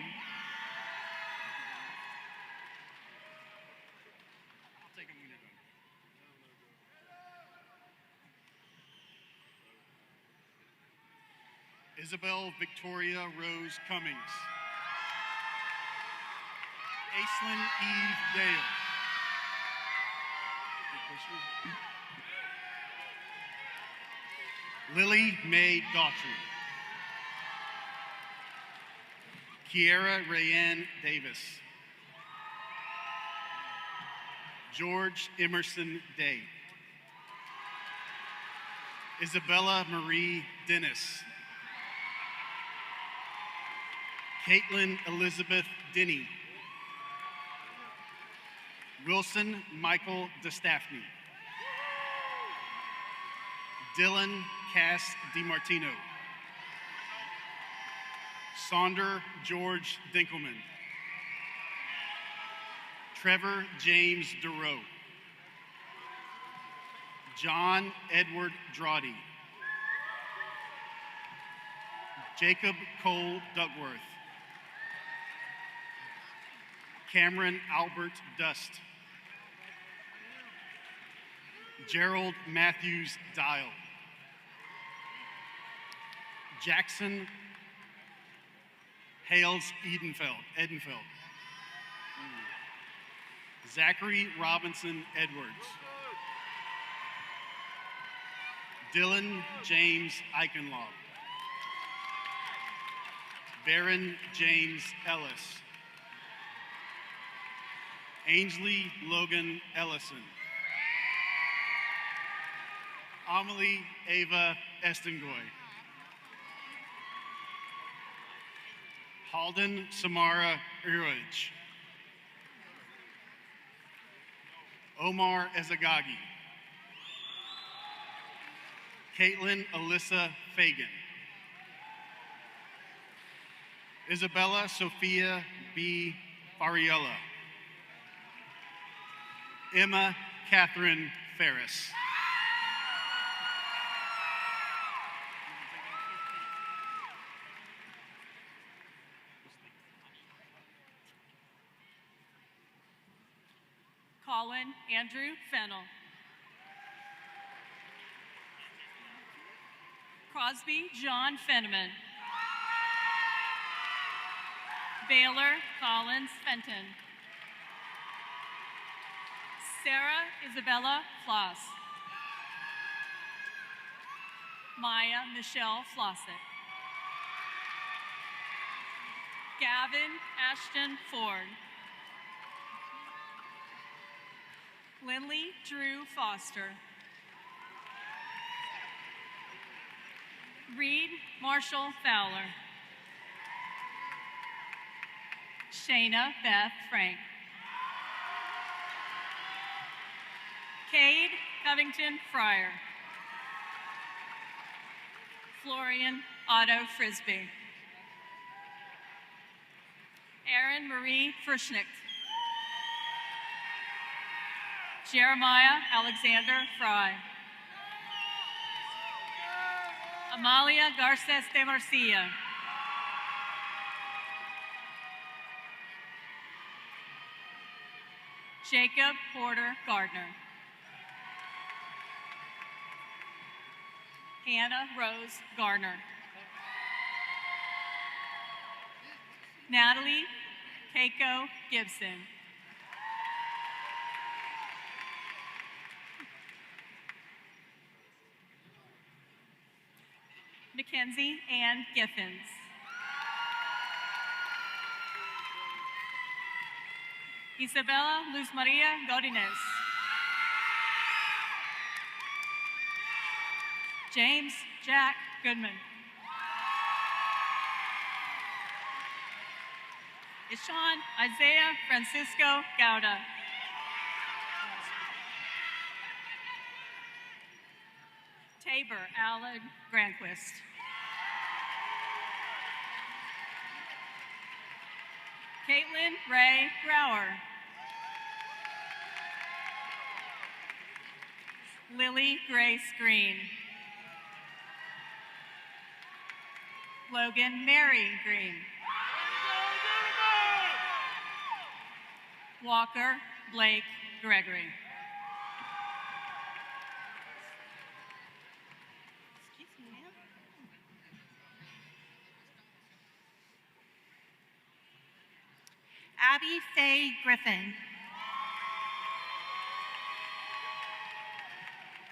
Isabel Victoria Rose Cummings. Aislinn Eve Dale. Lily Mae Daughtry. Kiera Rayanne Davis. George Emerson Day. Isabella Marie Dennis. Caitlin Elizabeth Denny. Wilson Michael DeStaffney. Dylan Cass DiMartino. Saunder George Dinkelman. Trevor James DeRoe. John Edward Drawdy. Jacob Cole Duckworth. Cameron Albert Dust. Gerald Matthews Dial. Jackson Hales Edenfeld. Zachary Robinson Edwards. Dylan James Eichenlaw. Baron James Ellis. Ainsley Logan Ellison. Amelie Ava Estengoy. Halden Samara Iraj. Omar Ezagagi. Caitlin Alyssa Fagan. Isabella Sophia B. Fariella. Emma Catherine Ferris. Colin Andrew Fennel. Crosby John Fenneman. Baylor Collins Fenton. Sarah Isabella Floss. Maya Michelle Flossett. Gavin Ashton Ford. Lindley Drew Foster. Reed Marshall Fowler. Shayna Beth Frank. Cade Covington Fryer. Florian Otto Frisbee. Erin Marie Frischnick. Jeremiah Alexander Fry. Amalia Garces de Marcia. Jacob Porter Gardner. Hannah Rose Garner. Natalie Keiko Gibson. Mackenzie Ann Giffens. Isabella Luz Maria Godinez. James Jack Goodman. Ishan Isaiah Francisco Gouda. Tabor Alan Granquist. Caitlin Ray Brower. Lily Grace Green. Logan Mary Green. Walker Blake Gregory. Abby Faye Griffin.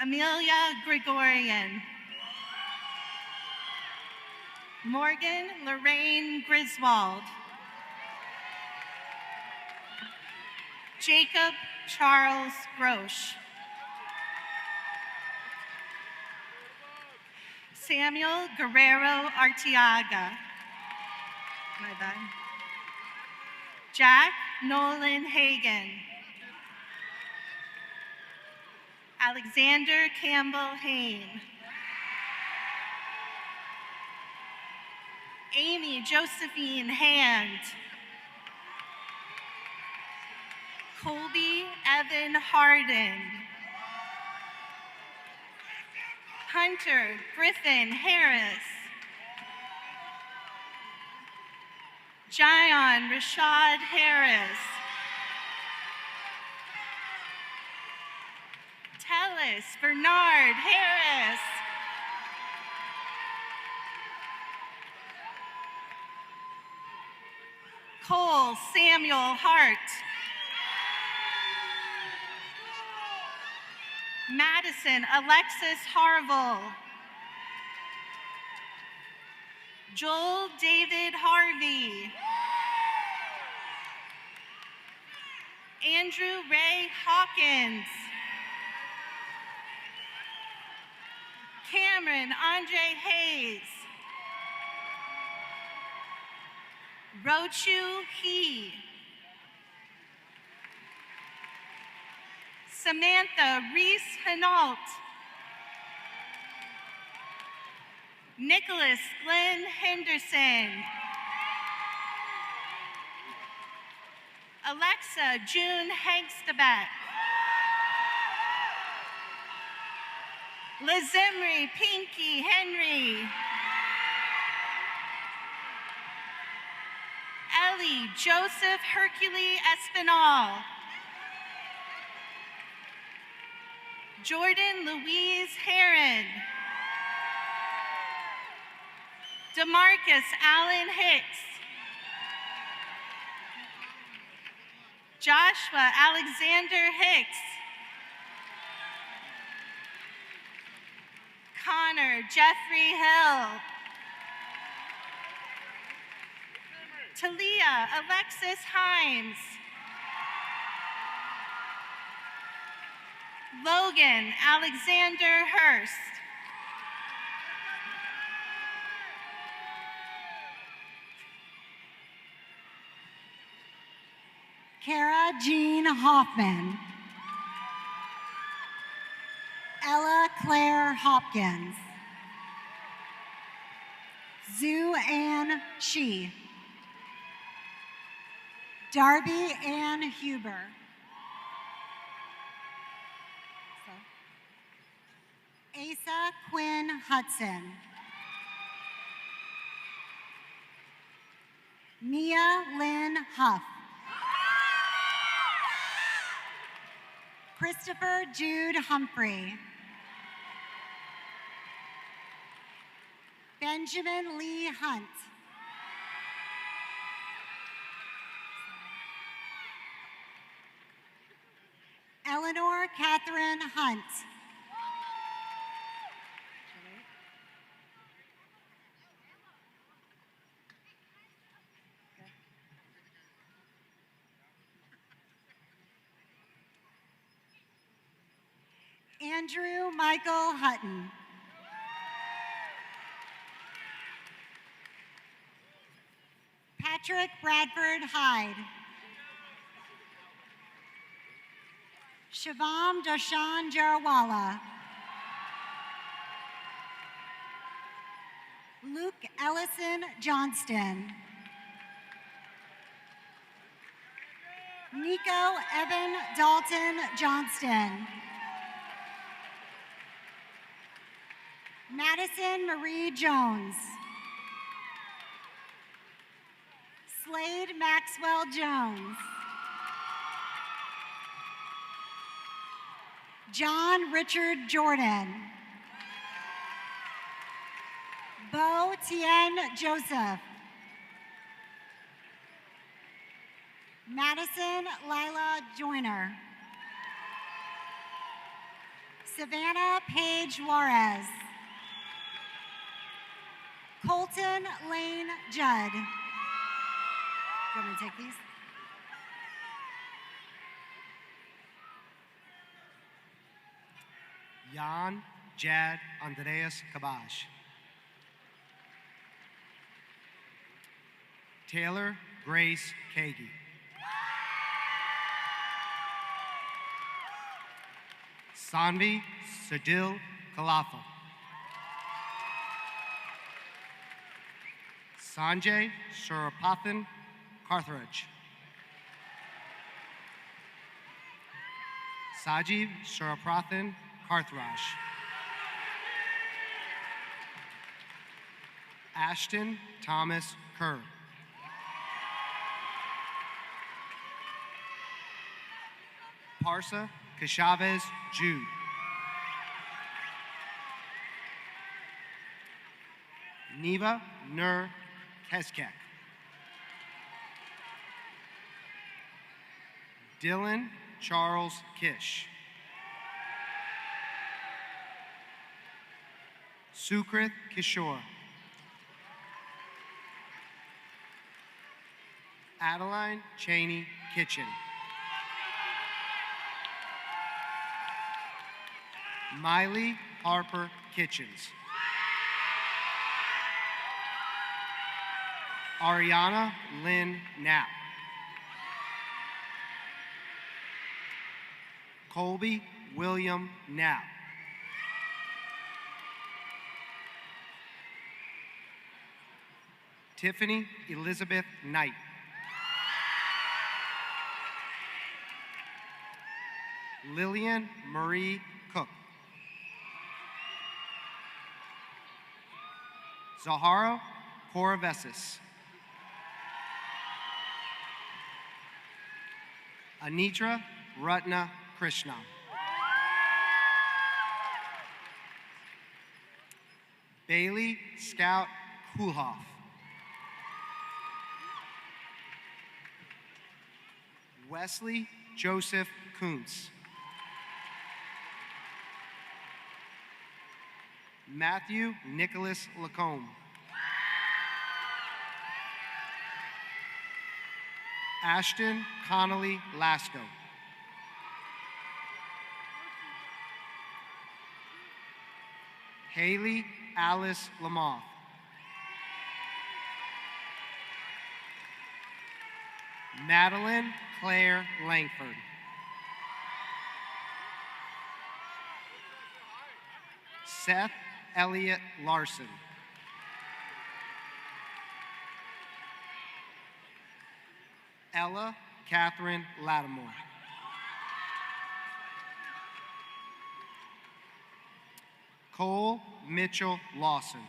Amelia Gregorian. Morgan Lorraine Griswold. Jacob Charles Grosh. Samuel Guerrero Arteaga. My bad. Jack Nolan Hagan. Alexander Campbell Hain. Amy Josephine Hand. Colby Evan Harden. Hunter Griffin Harris. Jion Rashad Harris. Tellis Bernard Harris. Cole Samuel Hart. Madison Alexis Harville. Joel David Harvey. Andrew Ray Hawkins. Cameron Andre Hayes. Rochu He. Samantha Reese Hinault. Nicholas Glenn Henderson. Alexa June Hangstebeck. Lazimri Pinky Henry. Ellie Joseph Hercule Espinal. Jordan Louise Heron. DeMarcus Allen Hicks. Joshua Alexander Hicks. Connor Jeffrey Hill. Talia Alexis Himes. Logan Alexander Hurst. Kara Jean Hoffman. Ella Claire Hopkins. Zhu Ann Shi. Darby Ann Huber. Asa Quinn Hudson. Nia Lynn Huff. Christopher Jude Humphrey. Benjamin Lee Hunt. Eleanor Catherine Hunt. Andrew Michael Hutton. Patrick Bradford Hyde. Shivam Doshan Jarawala. Luke Ellison Johnston. Nico Evan Dalton Johnston. Madison Marie Jones. Slade Maxwell Jones. John Richard Jordan. Bo Tien Joseph. Madison Lila Joyner. Savannah Paige Juarez. Colton Lane Judd. You want me to take these? Jan Jad Andreas Kabash. Taylor Grace Kagi. Sanvi Sadil Kalafa. Sanjay Surapathan Karthraj. Sajiv Suraprathan Karthraj. Ashton Thomas Kerr. Parsa Chavez Jude. Neva Nur Keskek. Dylan Charles Kish. Sukrith Kishore. Adeline Cheney Kitchen. Miley Harper Kitchens. Ariana Lynn Knapp. Colby William Knapp. Tiffany Elizabeth Knight. Lillian Marie Cook. Zahara Koravesis. Anitra Ratna Krishna. Bailey Scout Kulhoff. Wesley Joseph Kuntz. Matthew Nicholas Lacombe. Ashton Connolly Lasco. Haley Alice Lamont. Madeline Claire Langford. Seth Elliott Larson. Ella Catherine Lattimore. Cole Mitchell Lawson.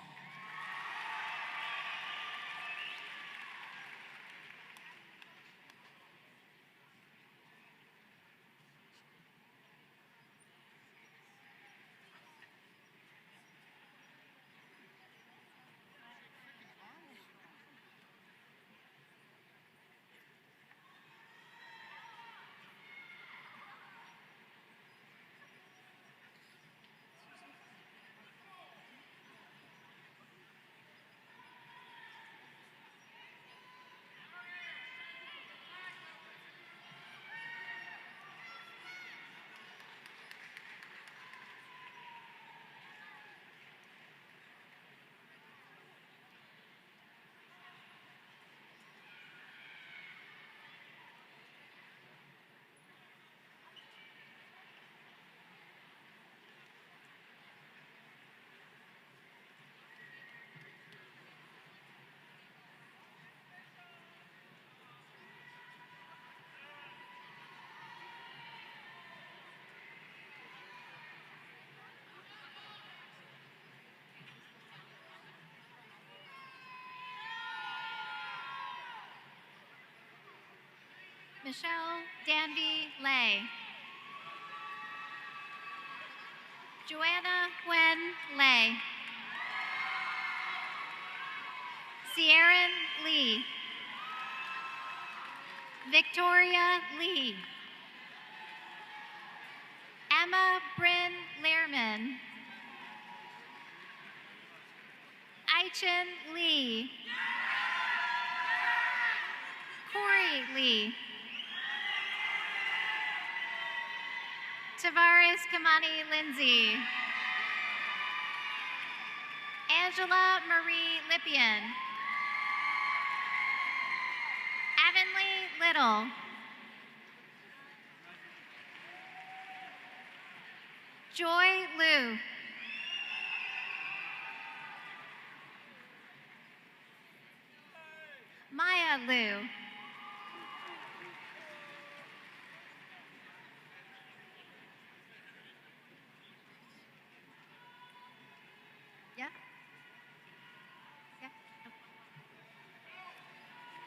Michelle Danby Lay. Joanna Gwen Lay. Sierran Lee. Victoria Lee. Emma Bryn Lehrman. Aichin Lee. Corey Lee. Tavares Kamani Lindsay. Angela Marie Lippian. Avonlea Little. Joy Liu. Maya Liu. Yeah? Yeah?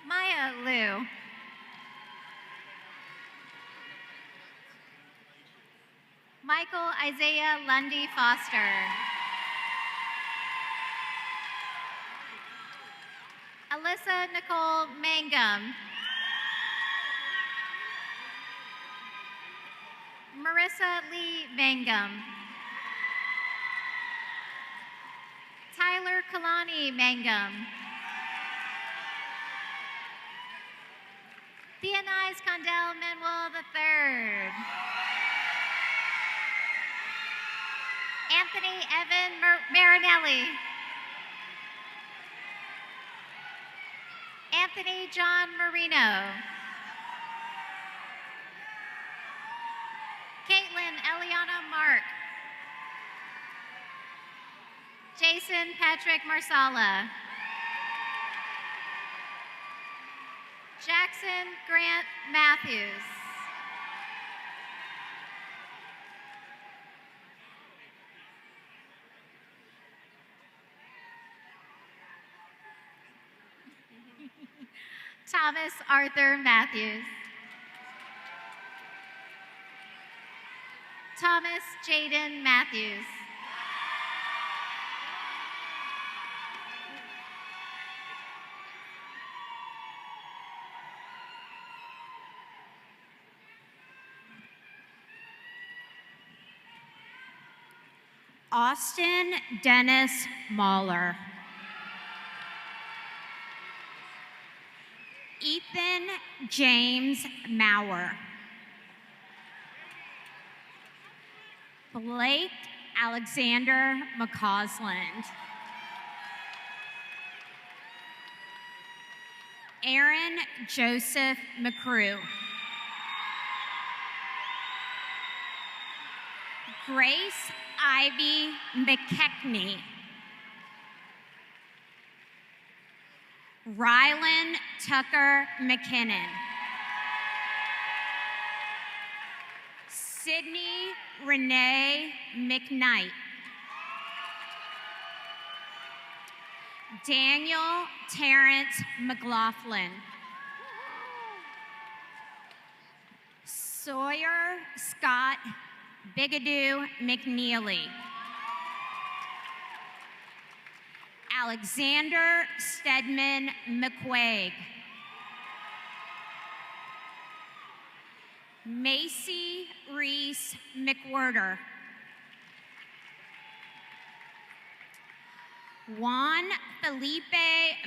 Maya Liu. Michael Isaiah Lundy Foster. Alyssa Nicole Mangum. Marissa Lee Mangum. Tyler Kalani Mangum. Theonice Condell Manuel III. Anthony Evan Marinelli. Anthony John Marino. Caitlin Eliana Mark. Jason Patrick Marsala. Jackson Grant Matthews. Thomas Arthur Matthews. Thomas Jaden Matthews. Austin Dennis Mahler. Ethan James Maurer. Blake Alexander McCausland. Aaron Joseph McCrew. Grace Ivy McKechnie. Rylan Tucker McKinnon. Sydney Renee McKnight. Daniel Terrence McLaughlin. Sawyer Scott Bigadoo McNeely. Alexander Stedman McQuaig. Macy Reese McWhirter. Juan Felipe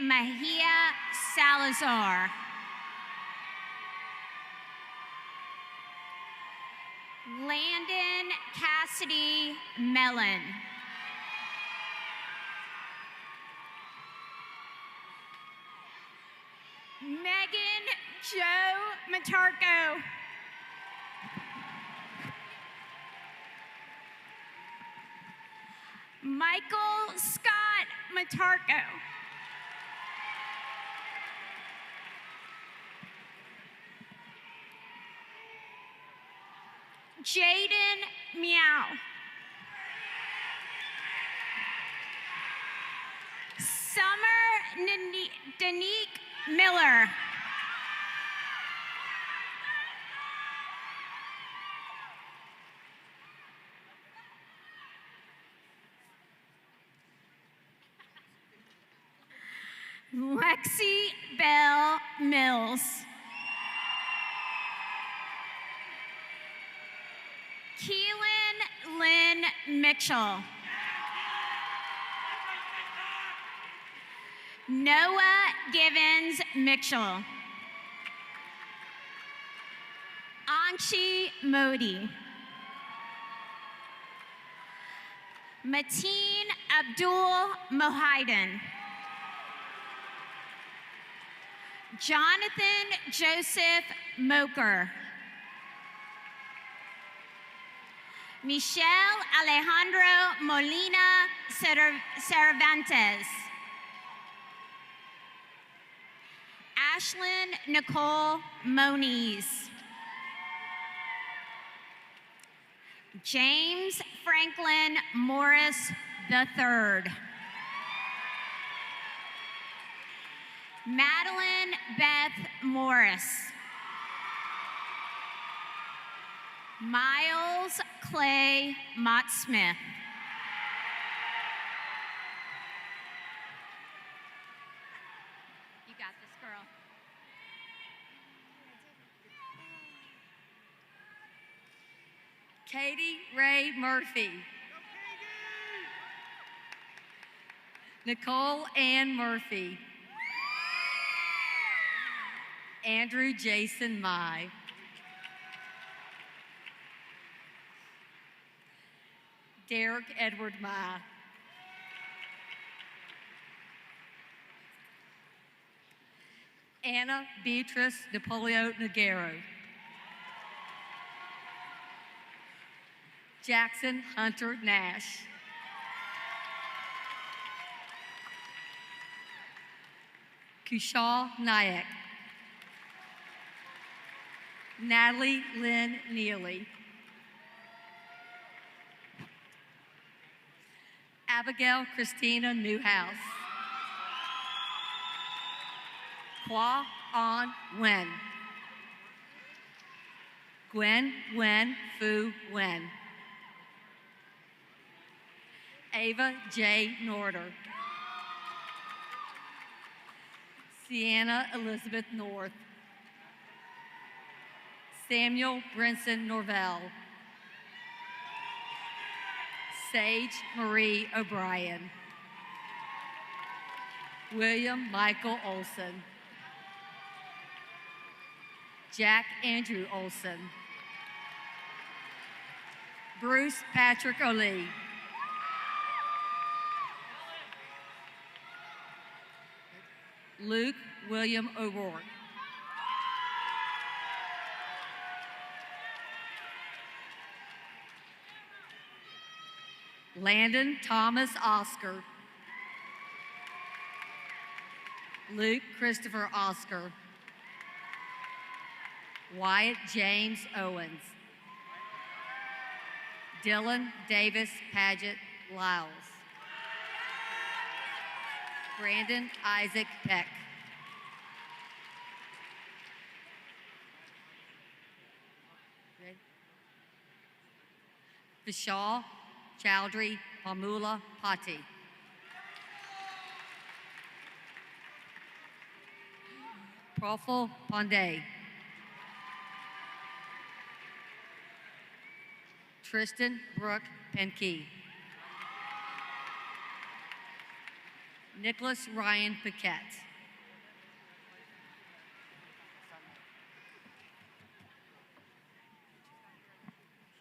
Mejia Salazar. Landon Cassidy Mellon. Megan Jo Matarco. Michael Scott Matarco. Jaden Meow. Summer Danique Miller. Lexi Bell Mills. Keelan Lynn Mitchell. Noah Givens Mitchell. Anshi Modi. Mateen Abdul Mohiden. Jonathan Joseph Moker. Michelle Alejandro Molina Cervantes. Ashlyn Nicole Moniz. James Franklin Morris III. Madeline Beth Morris. Miles Clay Mott Smith. You got this, girl. Katie Ray Murphy. Nicole Ann Murphy. Andrew Jason Mai. Derek Edward Mai. Anna Beatrice Napoleon Nagaro. Jackson Hunter Nash. Kushal Nayak. Natalie Lynn Neely. Abigail Christina Newhouse. Kwa On Wen. Gwen Wen Fu Wen. Ava J. Norder. Sienna Elizabeth North. Samuel Brinson Norvell. Sage Marie O'Brien. William Michael Olson. Jack Andrew Olson. Bruce Patrick O'Lee. Luke William O'Rourke. Landon Thomas Oscar. Luke Christopher Oscar. Wyatt James Owens. Dylan Davis Paget Lyles. Brandon Isaac Peck. Vishal Chowdhury Pamula Pati. Profil Pandey. Tristan Brooke Penke. Nicholas Ryan Paquette.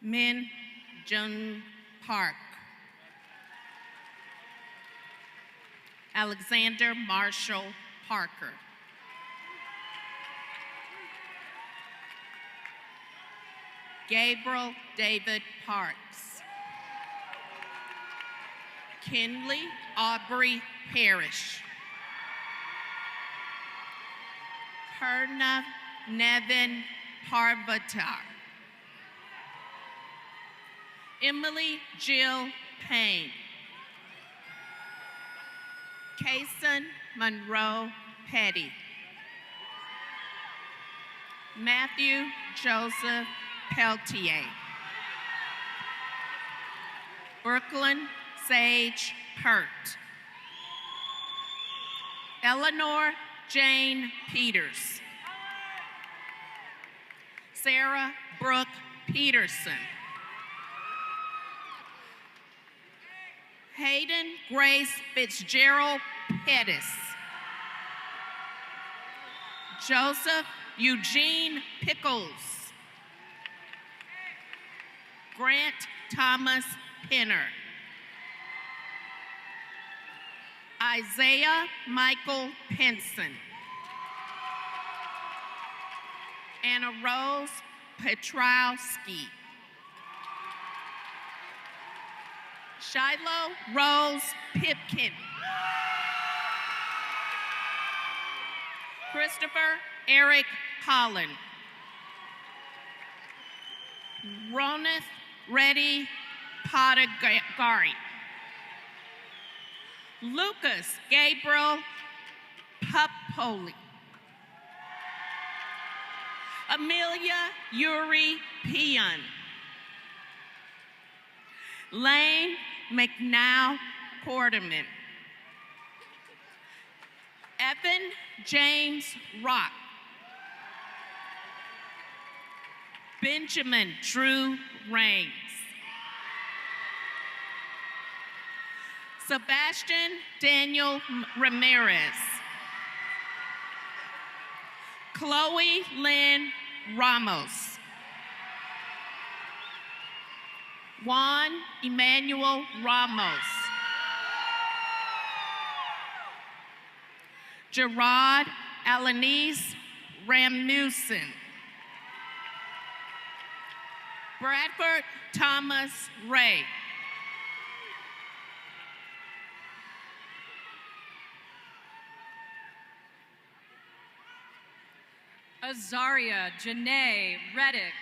Min Jung Park. Alexander Marshall Parker. Gabriel David Parks. Kinley Aubrey Parrish. Perna Nevin Parvatar. Emily Jill Payne. Kason Monroe Petty. Matthew Joseph Peltier. Brooklyn Sage Pert. Eleanor Jane Peters. Sarah Brooke Peterson. Hayden Grace Fitzgerald Pettis. Joseph Eugene Pickles. Grant Thomas Penner. Isaiah Michael Penson. Anna Rose Petrowski. Shiloh Rose Pipkin. Christopher Eric Holland. Ronith Reddy Potagari. Lucas Gabriel Pupoli. Amelia Yuri Peon. Lane McNow Quarterman. Evan James Rock. Benjamin Drew Raines. Sebastian Daniel Ramirez. Chloe Lynn Ramos. Juan Emmanuel Ramos. Gerard Alanis Ramnussen. Bradford Thomas Ray. Azaria Janae Reddick.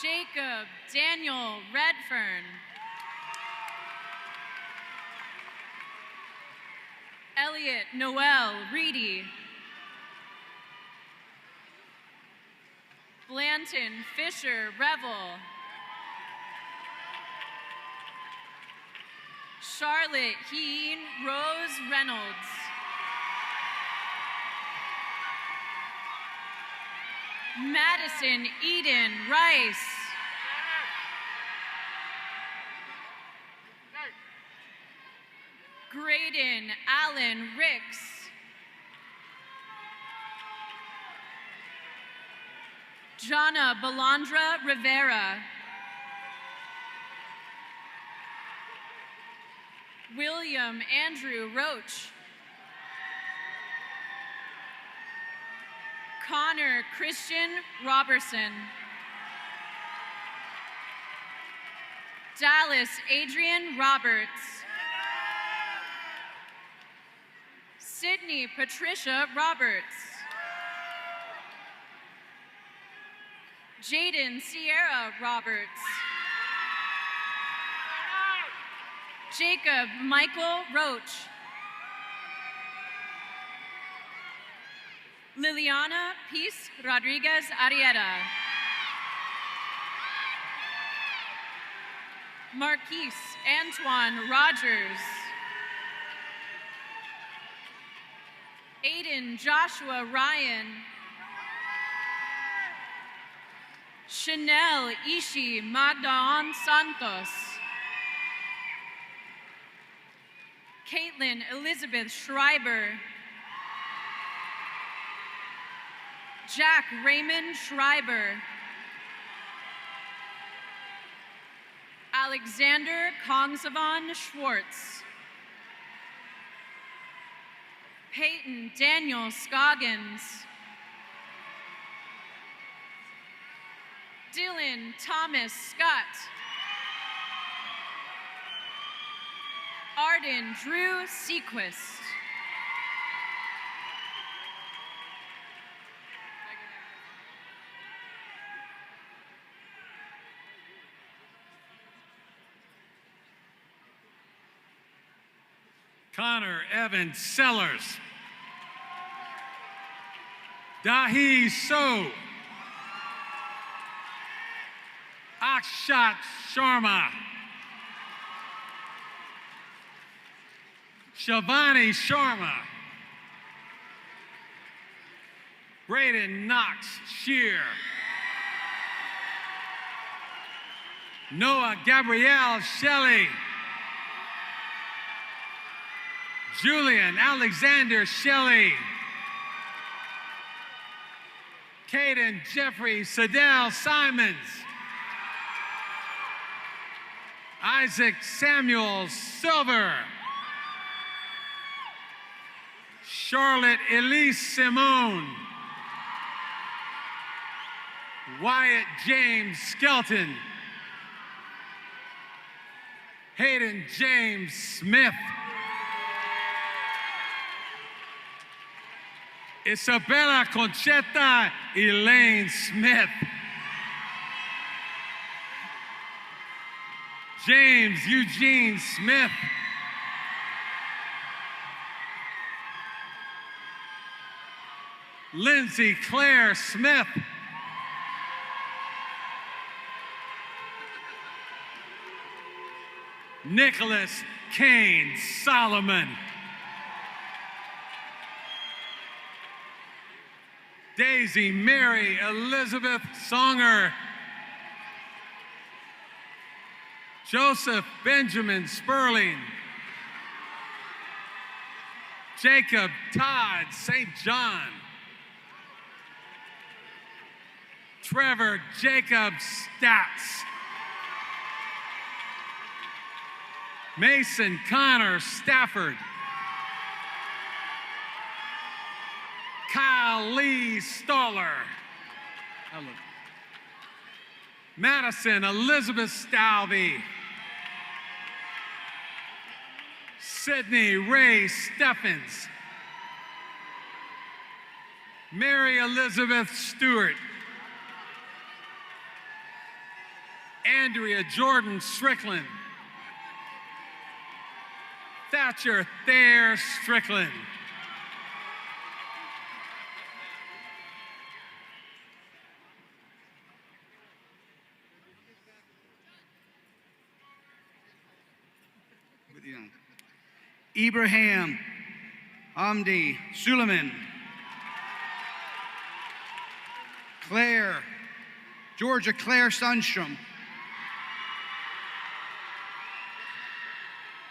Jacob Daniel Redfern. Elliot Noel Reedy. Blanton Fisher Revel. Charlotte Heen Rose Reynolds. Madison Eden Rice. Graydon Allen Ricks. Jana Balandra Rivera. William Andrew Roach. Connor Christian Robertson. Dallas Adrian Roberts. Sydney Patricia Roberts. Jaden Sierra Roberts. Jacob Michael Roach. Liliana Peace Rodriguez Arrieta. Marquise Antoine Rogers. Aiden Joshua Ryan. Chanel Ishi Magdaan Santos. Caitlin Elizabeth Schreiber. Jack Raymond Schreiber. Alexander Kongsavan Schwartz. Peyton Daniel Scoggins. Dylan Thomas Scott. Arden Drew Sequist. Connor Evan Sellers. Dahi So. Akshat Sharma. Shavani Sharma. Braden Knox Shear. Noah Gabrielle Shelley. Julian Alexander Shelley. Caden Jeffrey Sadell Simons. Isaac Samuel Silver. Charlotte Elise Simone. Wyatt James Skelton. Hayden James Smith. Isabella Conchetta Elaine Smith. James Eugene Smith. Lindsay Claire Smith. Nicholas Kane Solomon. Daisy Mary Elizabeth Songer. Joseph Benjamin Sperling. Jacob Todd St. John. Trevor Jacob Stats. Mason Connor Stafford. Kyle Lee Stoller. Madison Elizabeth Stalvey. Sydney Ray Steffens. Mary Elizabeth Stewart. Andrea Jordan Strickland. Thatcher Thayer Strickland. Ibrahim Hamdi Suleiman. Georgia Claire Sundstrom.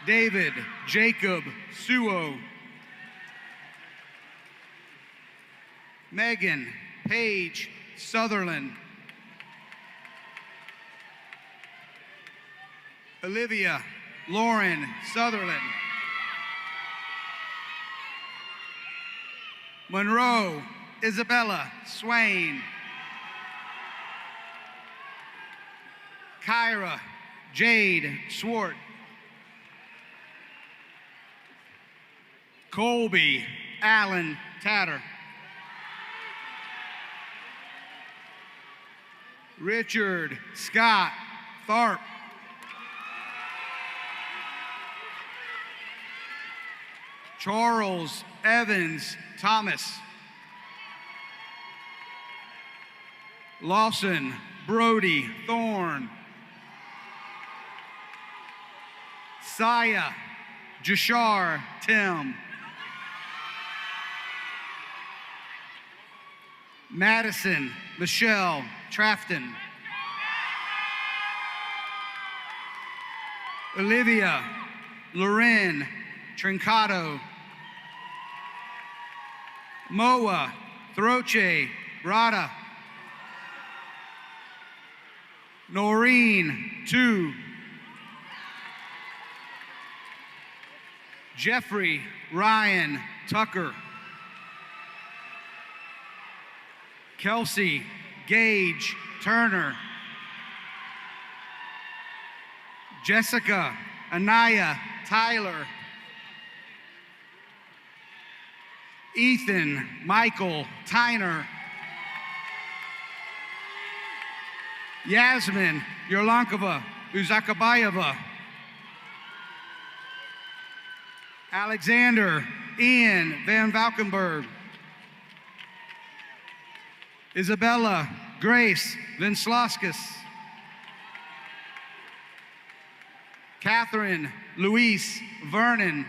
David Jacob Suo. Megan Paige Sutherland. Olivia Lauren Sutherland. Monroe Isabella Swain. Kyra Jade Swart. Colby Allen Tatter. Richard Scott Tharp. Charles Evans Thomas. Lawson Brody Thorne. Saya Jashar Tim. Madison Michelle Trafton. Olivia Loren Trincato. Moa Throche Rada. Noreen Tu. Jeffrey Ryan Tucker. Kelsey Gage Turner. Jessica Anaya Tyler. Ethan Michael Tyner. Yasmin Yerlankova Uzakabayeva. Alexander Ian Van Valkenburg. Isabella Grace Vinslauskas. Catherine Louise Vernon.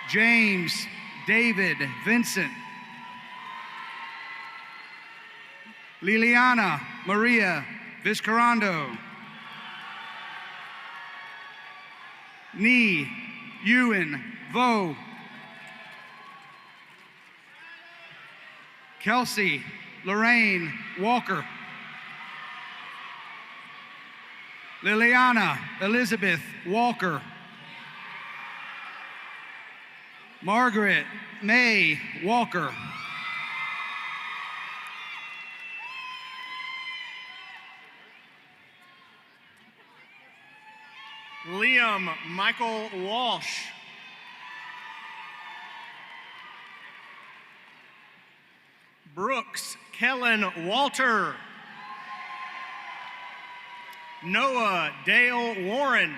James David Vincent. Liliana Maria Vizcarrondo. Ni Ewan Vo. Kelsey Lorraine Walker. Liliana Elizabeth Walker. Margaret May Walker. Liam Michael Walsh. Brooks Kellen Walter. Noah Dale Warren.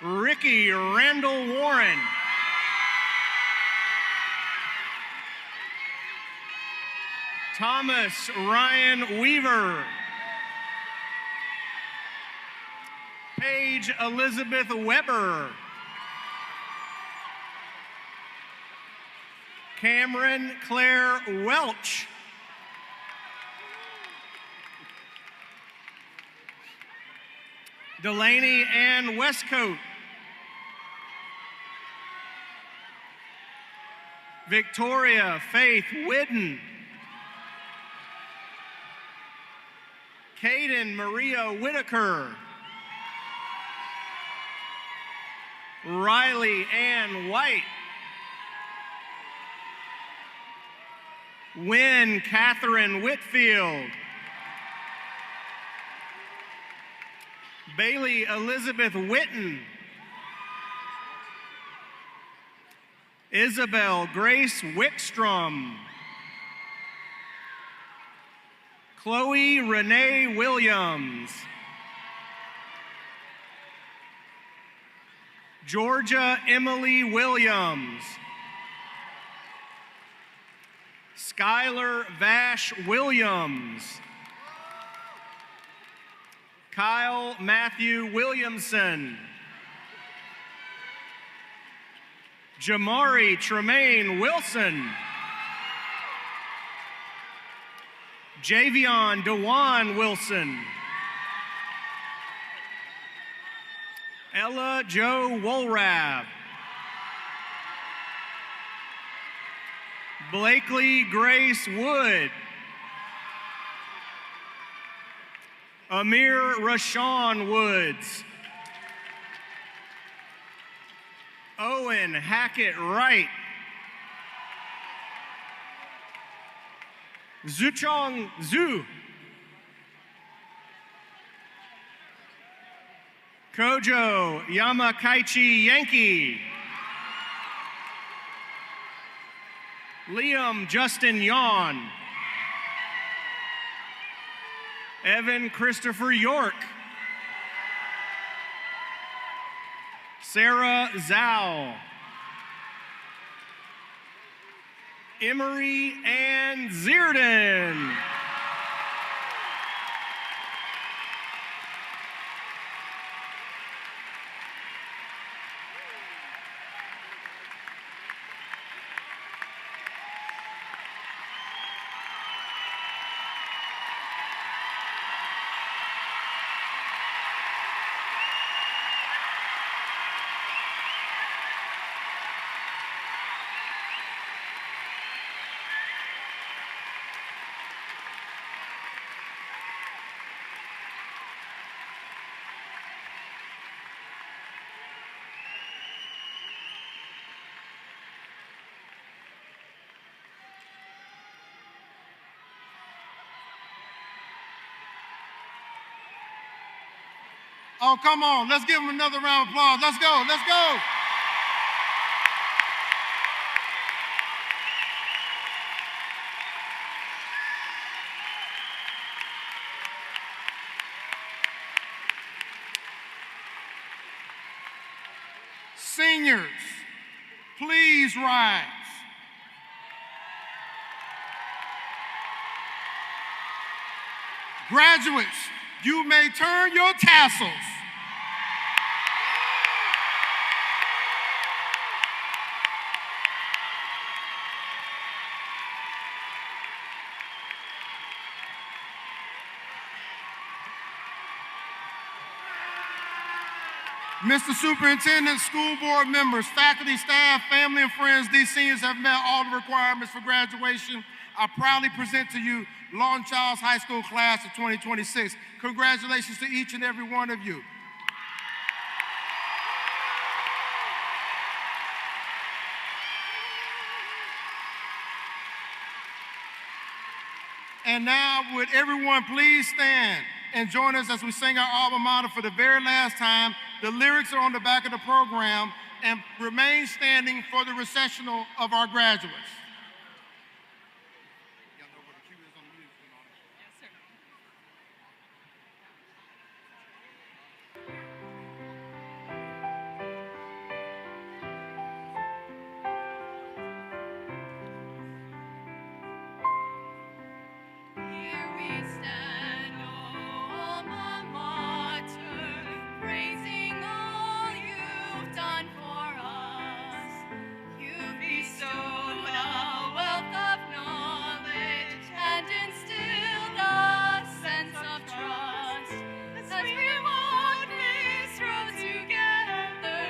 Ricky Randall Warren. Thomas Ryan Weaver. Paige Elizabeth Weber. Cameron Claire Welch. Delaney Ann Westcote. Victoria Faith Whidden. Caden Maria Whitaker. Riley Ann White. Wynn Catherine Whitfield. Bailey Elizabeth Witten. Isabel Grace Wickstrom. Chloe Renee Williams. Georgia Emily Williams. Skylar Vash Williams. Kyle Matthew Williamson. Jamari Tremaine Wilson. Javion Dewan Wilson. Ella Jo Wolrab. Blakely Grace Wood. Amir Rashawn Woods. Owen Hackett Wright. Zuchong Zhu. Kojo Yamakaichi Yankee. Liam Justin Yawn. Evan Christopher York. Sarah Zhao. Emery Ann Zierden. Oh, come on. Let's give them another round of applause. Let's go. Let's go. Seniors, please rise. Graduates, you may turn your tassels. Mr. Superintendent, school board members, faculty, staff, family, and friends, these seniors have met all the requirements for graduation. I proudly present to you Lawton Chiles High School class of 2026. Congratulations to each and every one of you. And now, would everyone please stand and join us as we sing our alma mater for the very last time. The lyrics are on the back of the program, and remain standing for the recessional of our graduates. Here we stand, O alma mater, praising all you've done for us. You've bestowed a wealth of knowledge and instilled a sense of trust. As we walk this road together,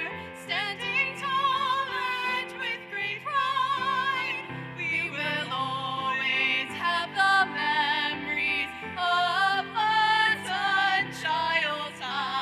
standing tall and with great pride, we will always have the memories of Lawton Chiles High.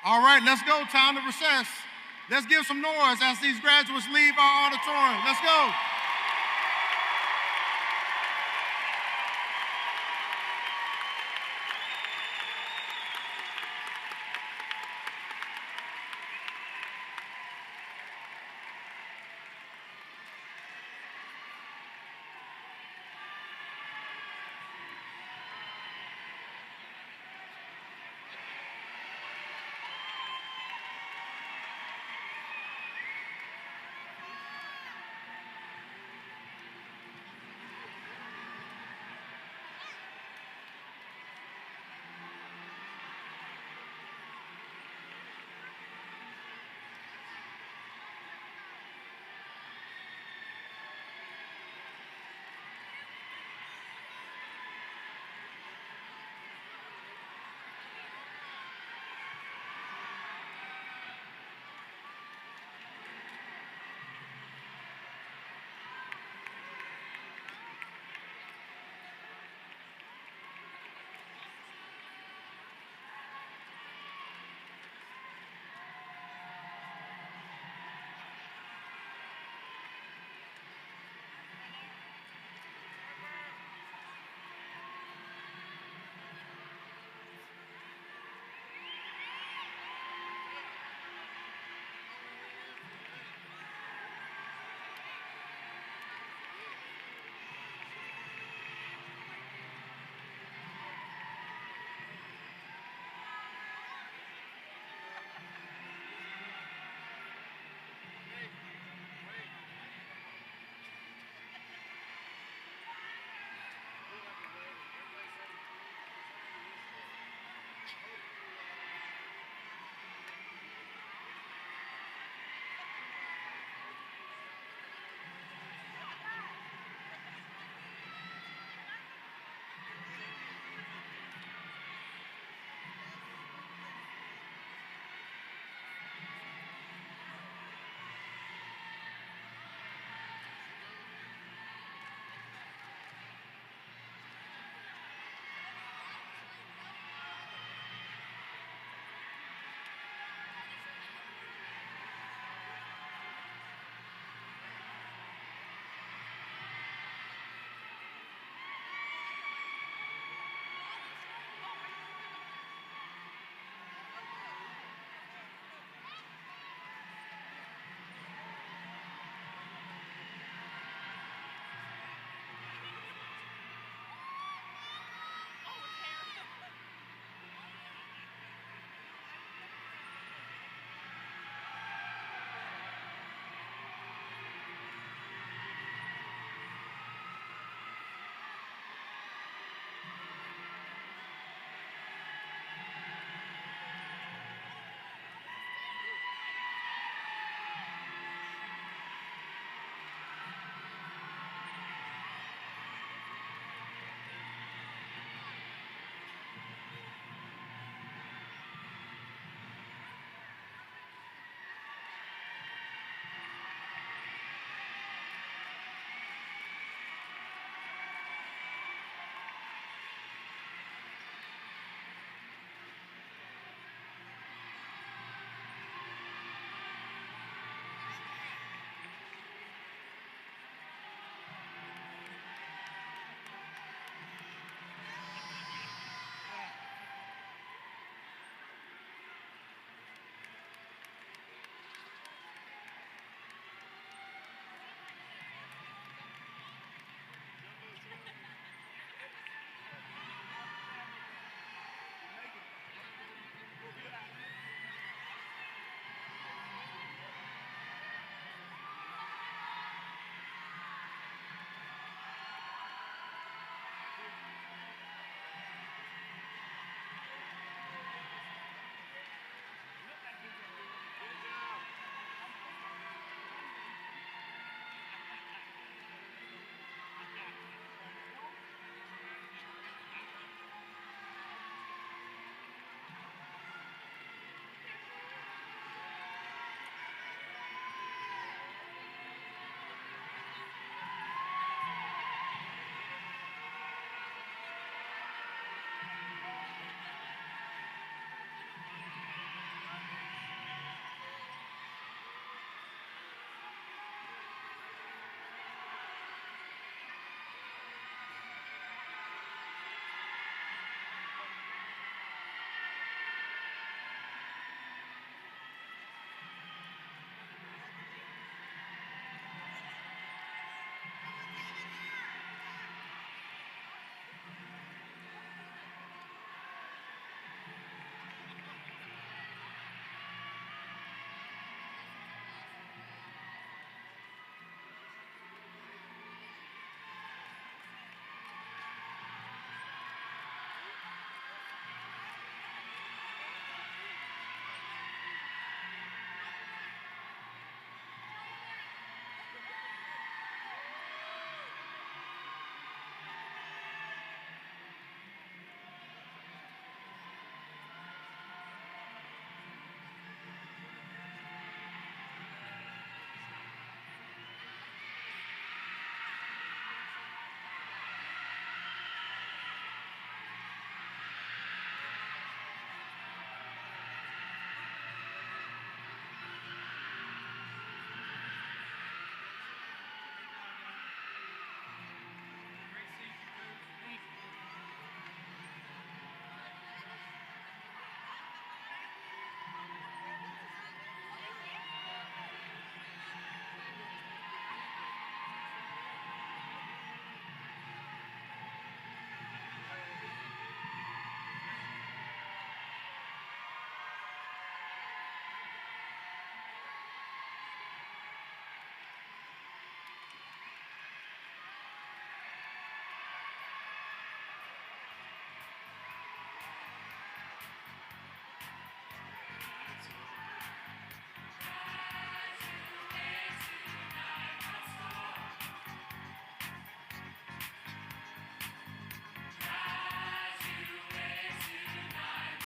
All right, let's go. Time to recess. Let's give some noise as these graduates leave our auditorium. Let's go.